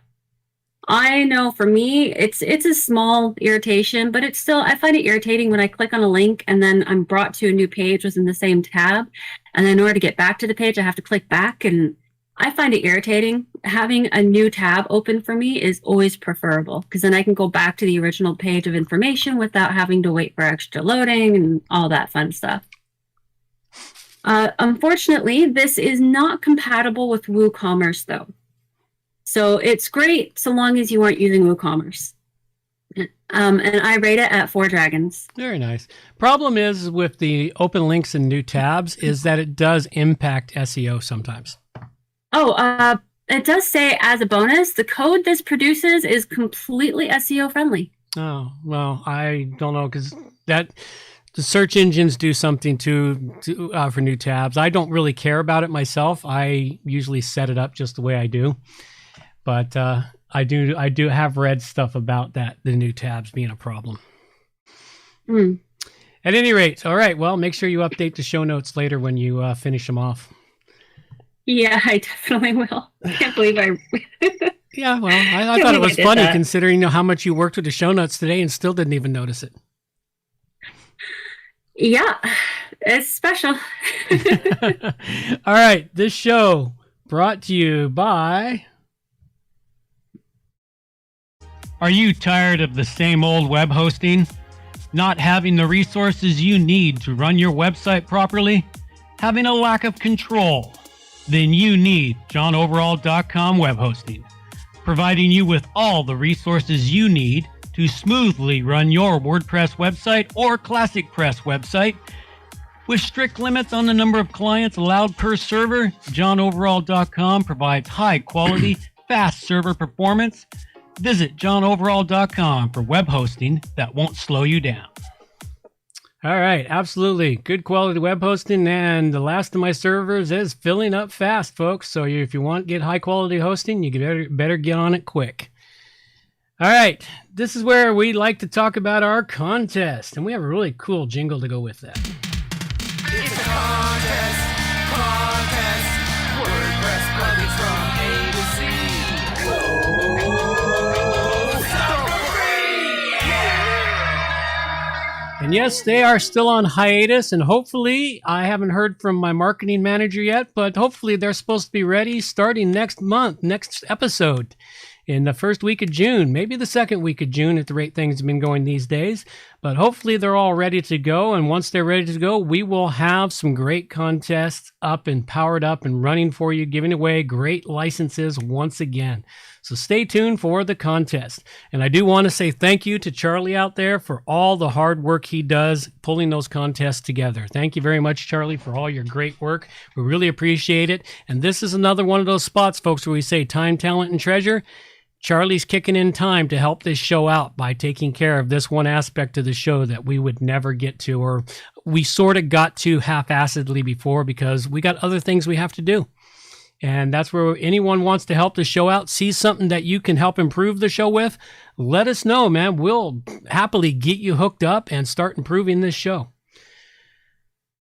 I know for me, it's a small irritation, but I find it irritating when I click on a link and then I'm brought to a new page within the same tab. And then in order to get back to the page, I have to click back, and I find it irritating. Having a new tab open for me is always preferable, because then I can go back to the original page of information without having to wait for extra loading and all that fun stuff. Unfortunately, this is not compatible with WooCommerce, though. So it's great so long as you aren't using WooCommerce. And I rate it at 4 dragons. Very nice. Problem is with the open links and new tabs is that it does impact SEO sometimes. Oh, it does say as a bonus, the code this produces is completely SEO friendly. Oh, well, I don't know, because the search engines do something for new tabs. I don't really care about it myself. I usually set it up just the way I do. But I do have read stuff about that, the new tabs being a problem. At any rate, all right, well, make sure you update the show notes later when you finish them off. Yeah, I definitely will. I can't believe Yeah, well, I thought it was funny considering how much you worked with the show notes today and still didn't even notice it. Yeah, it's special. All right, this show brought to you by Are you tired of the same old web hosting? Not having the resources you need to run your website properly? Having a lack of control? Then you need johnoverall.com web hosting, providing you with all the resources you need to smoothly run your WordPress website or ClassicPress website. With strict limits on the number of clients allowed per server, johnoverall.com provides high quality, fast server performance. Visit johnoverall.com for web hosting that won't slow you down. All right, absolutely. Good quality web hosting, and the last of my servers is filling up fast, folks. So if you want to get high quality hosting, you better get on it quick. All right, this is where we like to talk about our contest, and we have a really cool jingle to go with that. It's a contest, WordPress plugins from A to Z. And yes, they are still on hiatus, and hopefully, I haven't heard from my marketing manager yet, but hopefully they're supposed to be ready starting next month, next episode, in the first week of June, maybe the second week of June at the rate things have been going these days. But hopefully they're all ready to go, and once they're ready to go, we will have some great contests up and powered up and running for you, giving away great licenses once again. So stay tuned for the contest. And I do want to say thank you to Charlie out there for all the hard work he does pulling those contests together. Thank you very much, Charlie, for all your great work. We really appreciate it. And this is another one of those spots, folks, where we say time, talent, and treasure. Charlie's kicking in time to help this show out by taking care of this one aspect of the show that we would never get to, or we sort of got to half-assedly before because we got other things we have to do. And that's where anyone wants to help the show out, see something that you can help improve the show with, let us know, man. We'll happily get you hooked up and start improving this show.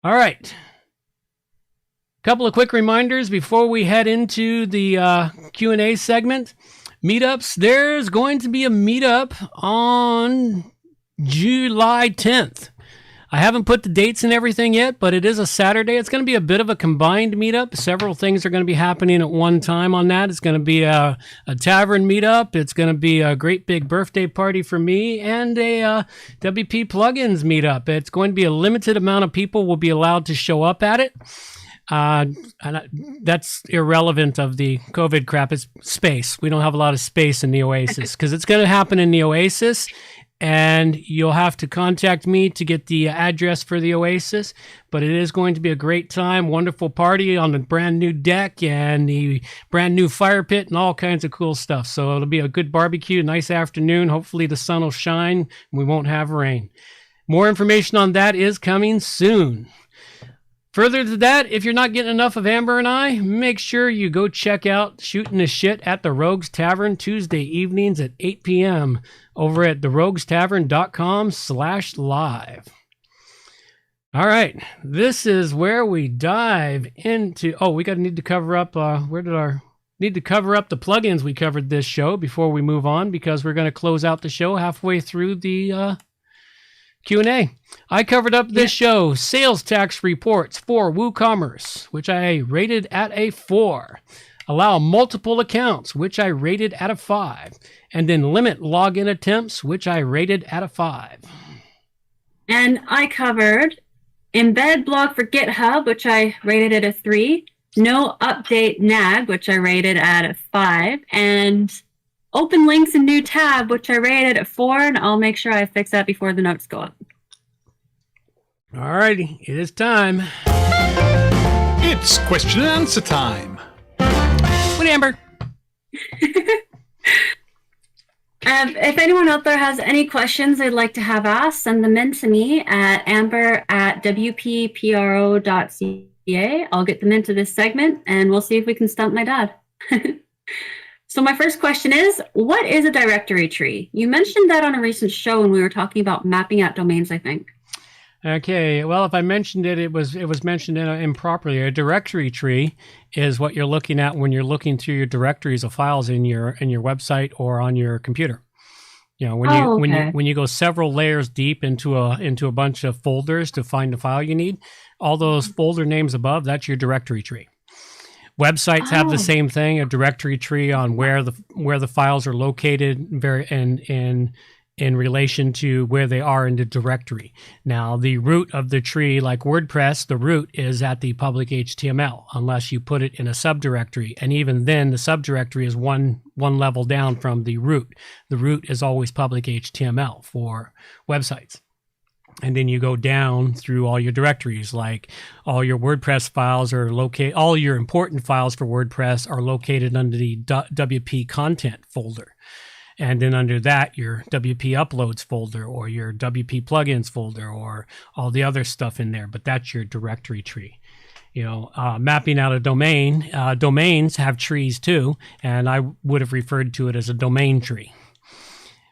All right. Couple of quick reminders before we head into the Q&A segment. Meetups, there's going to be a meetup on July 10th. I haven't put the dates and everything yet, but it is a Saturday. It's going to be a bit of a combined meetup. Several things are going to be happening at one time on that. It's going to be a tavern meetup. It's going to be a great big birthday party for me and a WP plugins meetup. It's going to be a limited amount of people will be allowed to show up at it. And that's irrelevant of the COVID crap. It's space. We don't have a lot of space in the Oasis because it's going to happen in the Oasis, and you'll have to contact me to get the address for the Oasis. But it is going to be a great time, wonderful party on the brand new deck and the brand new fire pit and all kinds of cool stuff. So it'll be a good barbecue, nice afternoon. Hopefully the sun will shine and we won't have rain. More information on that is coming soon. Further to that, if you're not getting enough of Amber and I, make sure you go check out Shooting the Shit at the Rogues Tavern Tuesday evenings at 8 p.m. over at theroguestavern.com/live. All right, this is where we dive into... Oh, we need to cover up... Need to cover up the plugins we covered this show before we move on, because we're going to close out the show halfway through the... Q&A. I covered up this show, sales tax reports for WooCommerce, which I rated at a 4. Allow multiple accounts, which I rated at a 5. And then limit login attempts, which I rated at a 5. And I covered embed blog for GitHub, which I rated at a 3. No update nag, which I rated at a 5. And open links in new tab, which I rated at 4, and I'll make sure I fix that before the notes go up. All righty, it is time. It's question and answer time. With Amber. If anyone out there has any questions they'd like to have asked, send them in to me at amber@wppro.ca. I'll get them into this segment, and we'll see if we can stump my dad. So my first question is, what is a directory tree? You mentioned that on a recent show when we were talking about mapping out domains, I think. Okay, well, if I mentioned it, it was mentioned improperly. A directory tree is what you're looking at when you're looking through your directories of files in your website or on your computer. You know, when you go several layers deep into a bunch of folders to find the file you need, all those folder names above, that's your directory tree. Websites have the Oh. same thing, a directory tree on where the files are located in relation to where they are in the directory. Now, the root of the tree, like WordPress, the root is at the public HTML, unless you put it in a subdirectory. And even then, the subdirectory is one level down from the root. The root is always public HTML for websites. And then you go down through all your directories, like all your WordPress files are located, all your important files for WordPress are located under the WP content folder. And then under that, your WP uploads folder or your WP plugins folder or all the other stuff in there. But that's your directory tree. Mapping out a domain, domains have trees too. And I would have referred to it as a domain tree.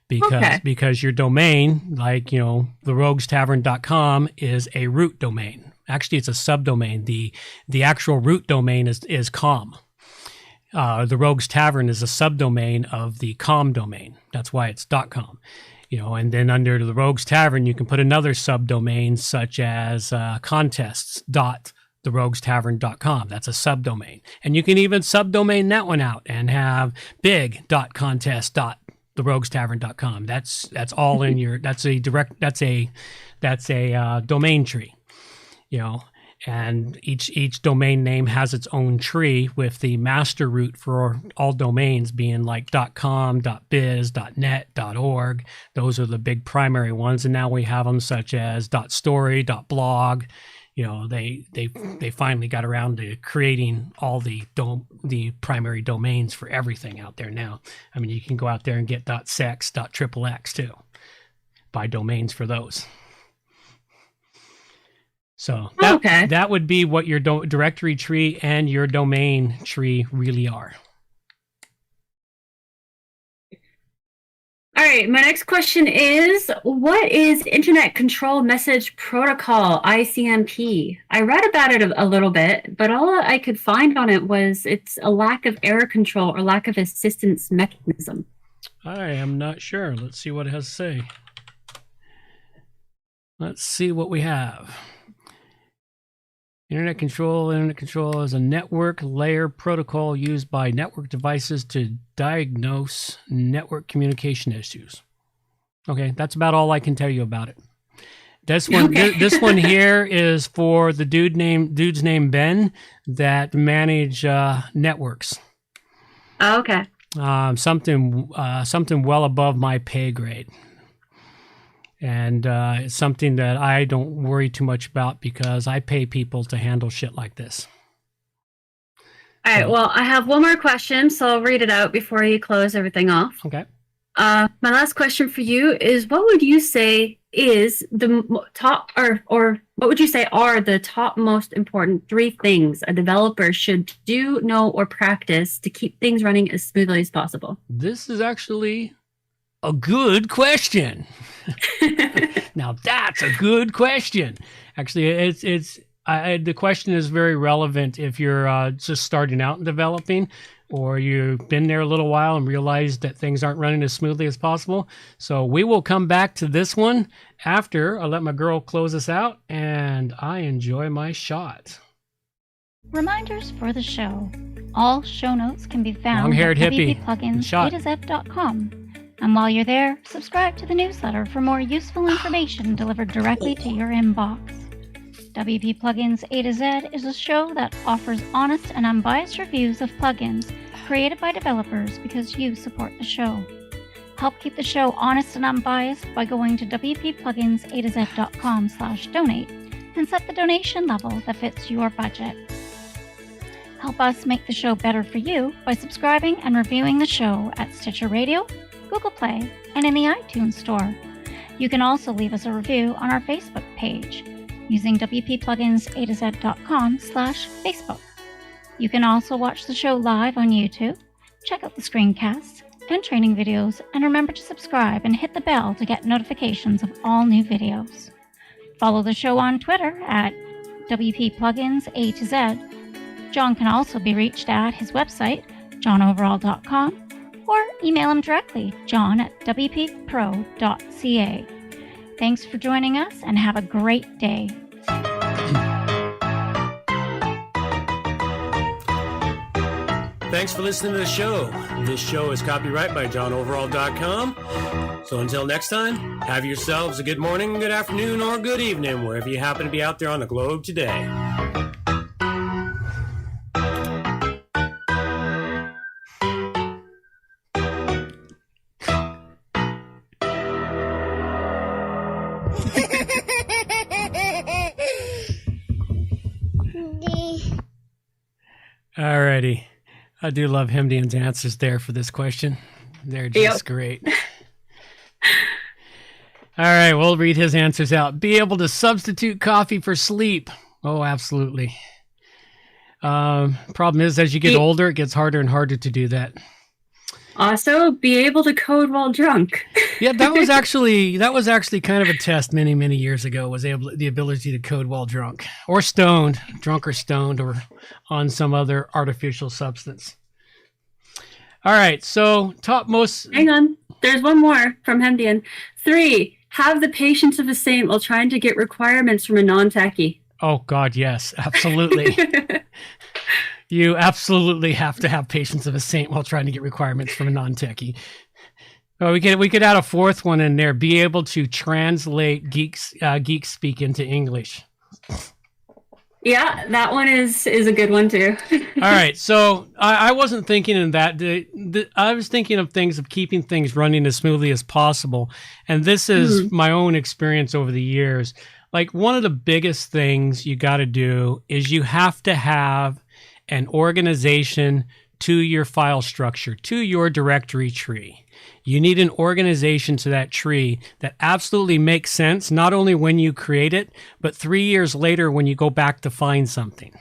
Because your domain, like, theroguestavern.com is a root domain. Actually, it's a subdomain. The actual root domain is com. The Rogues Tavern is a subdomain of the com domain. That's why it's .com. And then under the Rogues Tavern, you can put another subdomain such as contests.theroguestavern.com. That's a subdomain. And you can even subdomain that one out and have big.contest.theroguestavern.com. That's all in your, that's a domain tree, and each domain name has its own tree, with the master root for all domains being like .com, .biz, .net, .org. Those are the big primary ones. And now we have them such as .story, .blog. They finally got around to creating all the primary domains for everything out there now. I mean, you can go out there and get .sex, .xxx too, buy domains for those. So that would be what your directory tree and your domain tree really are. All right, my next question is, what is Internet Control Message Protocol, ICMP? I read about it a little bit, but all I could find on it was it's a lack of error control or lack of assistance mechanism. I am not sure. Let's see what it has to say. Let's see what we have. Internet control is a network layer protocol used by network devices to diagnose network communication issues. Okay, that's about all I can tell you about it. This one, this one here is for the dude's name Ben that manage networks. Oh, okay. Something well above my pay grade. And it's something that I don't worry too much about because I pay people to handle shit like this. All right, well, I have one more question, so I'll read it out before you close everything off. Okay. My last question for you is, what would you say is the top, or what would you say are the top most important 3 things a developer should do, know, or practice to keep things running as smoothly as possible? This is actually a good question. Now that's a good question. Actually, the question is very relevant if you're just starting out in developing, or you've been there a little while and realized that things aren't running as smoothly as possible. So we will come back to this one after I let my girl close us out and I enjoy my shot. Reminders for the show. All show notes can be found Long-haired at hippie. wppluginsA2z.com. And while you're there, subscribe to the newsletter for more useful information delivered directly to your inbox. WP Plugins A to Z is a show that offers honest and unbiased reviews of plugins created by developers because you support the show. Help keep the show honest and unbiased by going to wppluginsA2z.com/donate and set the donation level that fits your budget. Help us make the show better for you by subscribing and reviewing the show at Stitcher Radio, Google Play, and in the iTunes Store. You can also leave us a review on our Facebook page using wppluginsA2z.com/Facebook. You can also watch the show live on YouTube, check out the screencasts and training videos, and remember to subscribe and hit the bell to get notifications of all new videos. Follow the show on Twitter at wppluginsA2z. John can also be reached at his website, johnoverall.com, or email him directly, john@wppro.ca. Thanks for joining us and have a great day. thanks for listening to the show. This show is copyright by johnoverall.com. So until next time, have yourselves a good morning, good afternoon, or good evening, wherever you happen to be out there on the globe today. Alrighty. I do love Hemdian's answers there for this question. They're just great. All right, we'll read his answers out. Be able to substitute coffee for sleep. Oh, absolutely. Problem is, as you get older, it gets harder and harder to do that. Also, be able to code while drunk. Yeah, that was actually kind of a test many years ago. Was the ability to code while drunk or stoned, drunk or stoned, or on some other artificial substance. All right, so Hang on, there's one more from Hemdian. 3, have the patience of a saint while trying to get requirements from a non-techie. Oh God, yes, absolutely. You absolutely have to have patience of a saint while trying to get requirements from a non-techie. Oh, we could add a fourth one in there. Be able to translate geek speak into English. Yeah, that one is a good one too. All right, so I wasn't thinking in that. I was thinking of keeping things running as smoothly as possible, and this is my own experience over the years. Like, one of the biggest things you got to do is you have to have an organization to your file structure, to your directory tree. You need an organization to that tree that absolutely makes sense, not only when you create it, but 3 years later when you go back to find something.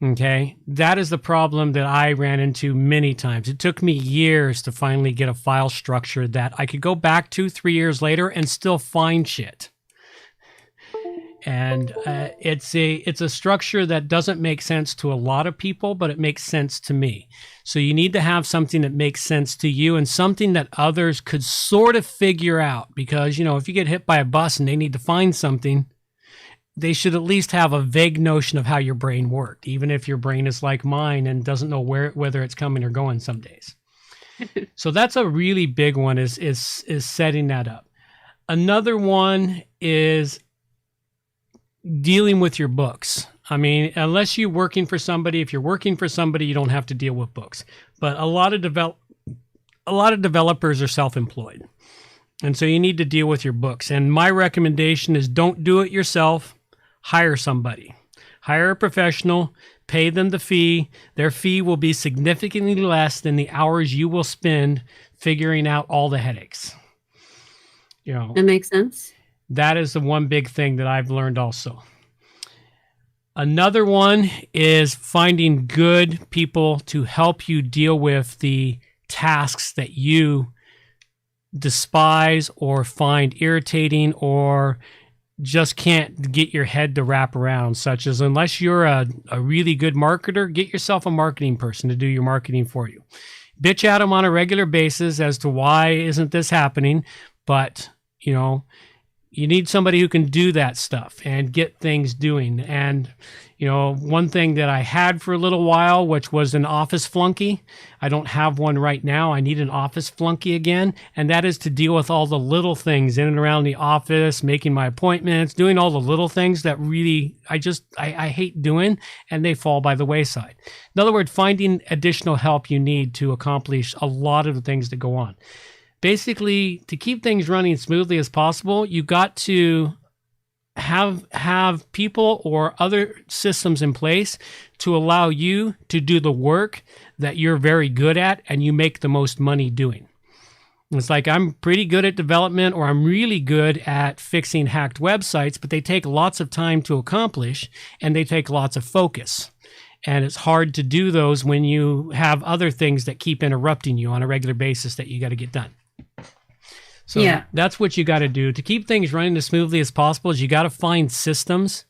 Okay? That is the problem that I ran into many times. It took me years to finally get a file structure that I could go back to 3 years later and still find shit. And it's a structure that doesn't make sense to a lot of people, but it makes sense to me. So you need to have something that makes sense to you and something that others could sort of figure out. Because, if you get hit by a bus and they need to find something, they should at least have a vague notion of how your brain worked, even if your brain is like mine and doesn't know whether it's coming or going some days. So that's a really big one, is setting that up. Another one is dealing with your books. I mean, unless you're working for somebody, if you're working for somebody, you don't have to deal with books. But a lot of developers are self-employed. And so you need to deal with your books. And my recommendation is don't do it yourself. Hire somebody. Hire a professional, pay them the fee. Their fee will be significantly less than the hours you will spend figuring out all the headaches. That makes sense. That is the one big thing that I've learned also. Another one is finding good people to help you deal with the tasks that you despise or find irritating or just can't get your head to wrap around, such as, unless you're a really good marketer, get yourself a marketing person to do your marketing for you. Bitch at them on a regular basis as to why isn't this happening, but, you need somebody who can do that stuff and get things doing. And, one thing that I had for a little while, which was an office flunky. I don't have one right now. I need an office flunky again. And that is to deal with all the little things in and around the office, making my appointments, doing all the little things that really, I hate doing, and they fall by the wayside. In other words, finding additional help you need to accomplish a lot of the things that go on. Basically, to keep things running as smoothly as possible, you got to have people or other systems in place to allow you to do the work that you're very good at and you make the most money doing. It's like, I'm pretty good at development, or I'm really good at fixing hacked websites, but they take lots of time to accomplish and they take lots of focus. And it's hard to do those when you have other things that keep interrupting you on a regular basis that you got to get done. So that's what you got to do to keep things running as smoothly as possible. Is you got to find systems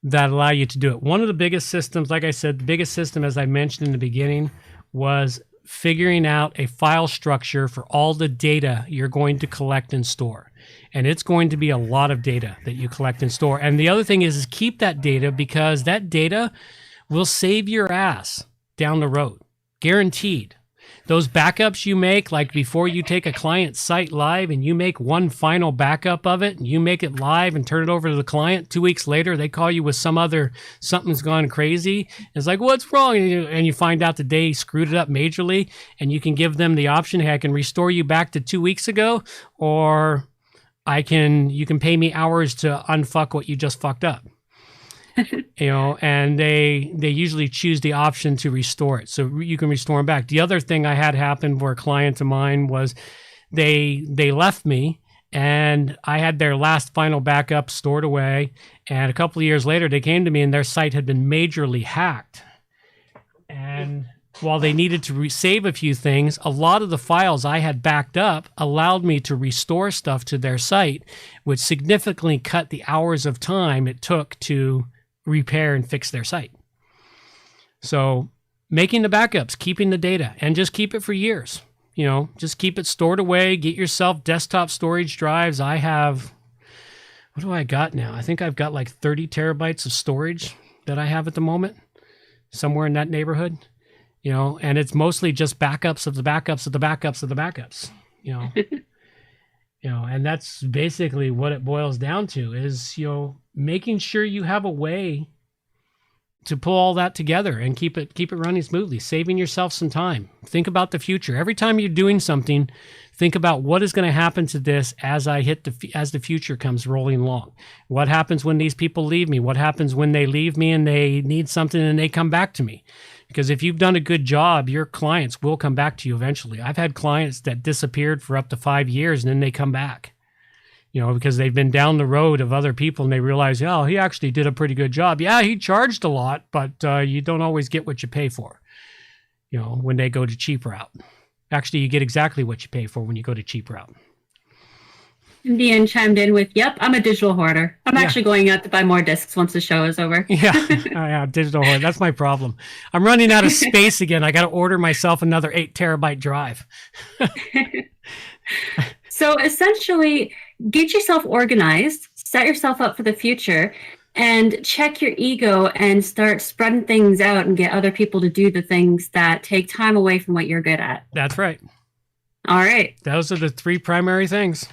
that allow you to do it. One of the biggest systems, like I said, the biggest system, as I mentioned in the beginning, was figuring out a file structure for all the data you're going to collect and store. And it's going to be a lot of data that you collect and store. And the other thing is keep that data, because that data will save your ass. down the road. Guaranteed. Those backups you make, like before you take a client's site live and you make one final backup of it and you make it live and turn it over to the client, 2 weeks later, they call you with something's gone crazy. It's like, what's wrong? And you find out that they screwed it up majorly, and you can give them the option, hey, I can restore you back to 2 weeks ago, or you can pay me hours to unfuck what you just fucked up. And they usually choose the option to restore it, so you can restore them back. The other thing I had happen for a client of mine was they left me, and I had their last final backup stored away, and a couple of years later they came to me and their site had been majorly hacked. And while they needed to save a few things, a lot of the files I had backed up allowed me to restore stuff to their site, which significantly cut the hours of time it took to repair and fix their site. So making the backups, keeping the data, and just keep it for years. Just keep it stored away. Get yourself desktop storage drives. I have, what do I got now? I think I've got like 30 terabytes of storage that I have at the moment, somewhere in that neighborhood. And it's mostly just backups of the backups of the backups of the backups. And that's basically what it boils down to is, making sure you have a way to pull all that together and keep it running smoothly, saving yourself some time. Think about the future. Every time you're doing something, think about what is going to happen to this as the future comes rolling along. What happens when these people leave me? What happens when they leave me and they need something and they come back to me? Because if you've done a good job, your clients will come back to you eventually. I've had clients that disappeared for up to 5 years and then they come back, because they've been down the road of other people and they realize, oh, he actually did a pretty good job. Yeah, he charged a lot, but you don't always get what you pay for, when they go to cheap route. Actually, you get exactly what you pay for when you go to cheap route. Dean chimed in with, yep, I'm a digital hoarder. I'm actually going out to buy more discs once the show is over. Yeah, digital hoarder. That's my problem. I'm running out of space again. I got to order myself another 8 terabyte drive. So essentially, get yourself organized, set yourself up for the future, and check your ego and start spreading things out and get other people to do the things that take time away from what you're good at. That's right. All right. Those are the 3 primary things.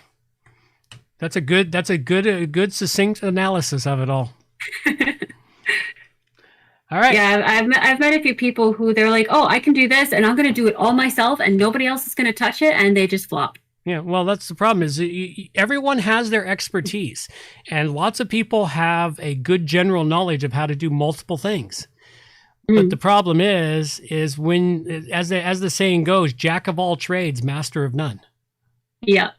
That's a good succinct analysis of it all. All right. Yeah, I've met a few people who they're like, oh, I can do this and I'm going to do it all myself and nobody else is going to touch it, and they just flop. Yeah, well, that's the problem is everyone has their expertise, and lots of people have a good general knowledge of how to do multiple things. But the problem is when, as the saying goes, jack of all trades, master of none. Yeah.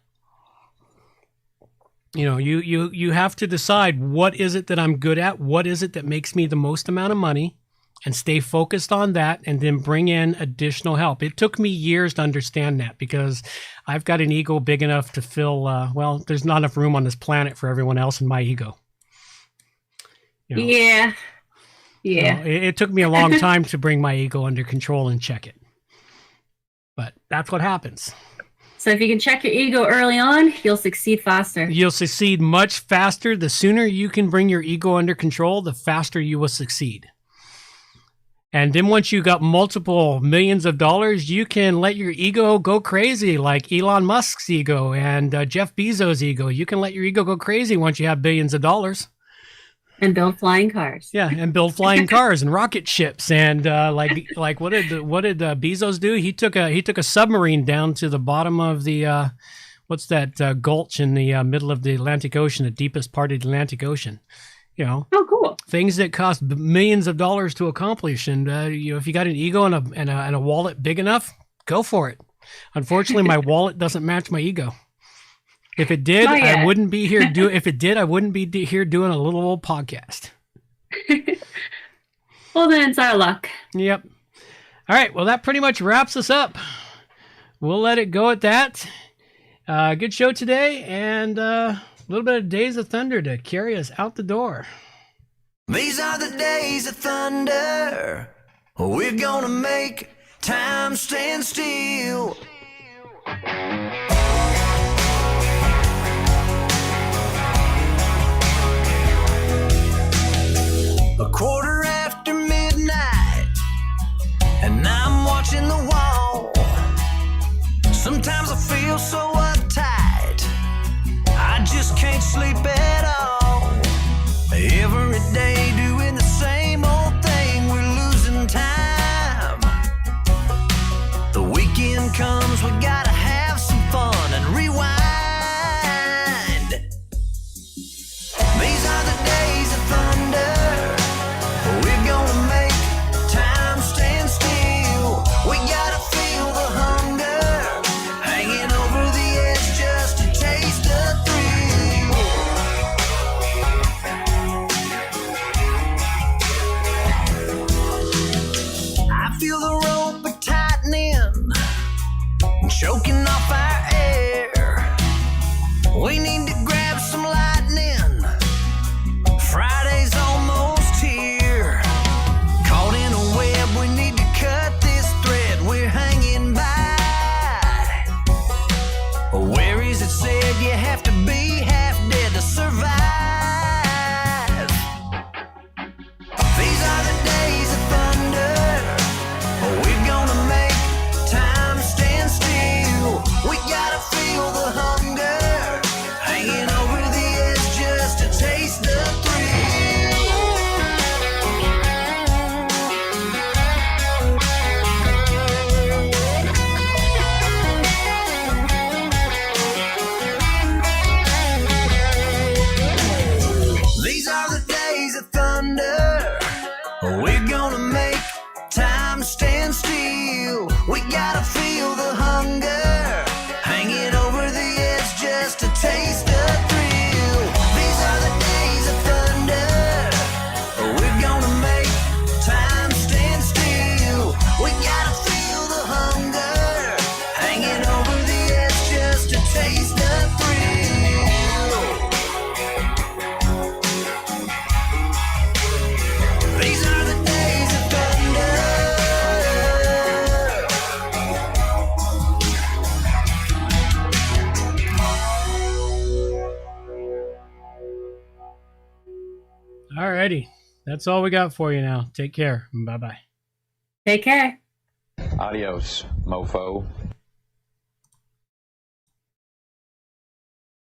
You have to decide, what is it that I'm good at? What is it that makes me the most amount of money? And stay focused on that, and then bring in additional help. It took me years to understand that, because I've got an ego big enough to fill, there's not enough room on this planet for everyone else in my ego. Yeah. It took me a long time to bring my ego under control and check it. But that's what happens. So if you can check your ego early on, you'll succeed faster. You'll succeed much faster. The sooner you can bring your ego under control, the faster you will succeed. And then once you got multiple millions of dollars, you can let your ego go crazy, like Elon Musk's ego and Jeff Bezos' ego. You can let your ego go crazy once you have billions of dollars. And build flying cars. Yeah, and build flying cars and rocket ships. And like what did Bezos do? He took a submarine down to the bottom of the what's that gulch in the middle of the Atlantic Ocean, the deepest part of the Atlantic Ocean. Oh, cool. Things that cost millions of dollars to accomplish. And if you got an ego and a wallet big enough, go for it. Unfortunately, my wallet doesn't match my ego. If it did, I wouldn't be here. If it did, I wouldn't be here doing a little old podcast. Well, then it's our luck. Yep. All right. Well, that pretty much wraps us up. We'll let it go at that. Good show today, and a little bit of Days of Thunder to carry us out the door. These are the days of thunder. We're gonna make time stand still. A quarter after midnight, We're gonna make time stand still. We gotta feel the hunger, hanging over the edge just to taste the thrill. These are the days of thunder. We're gonna make time stand still. We gotta feel the hunger, hanging over the edge just to taste the thrill. These are the days of thunder. Alrighty. That's all we got for you now. Take care. Bye bye. Take care. Adios, mofo.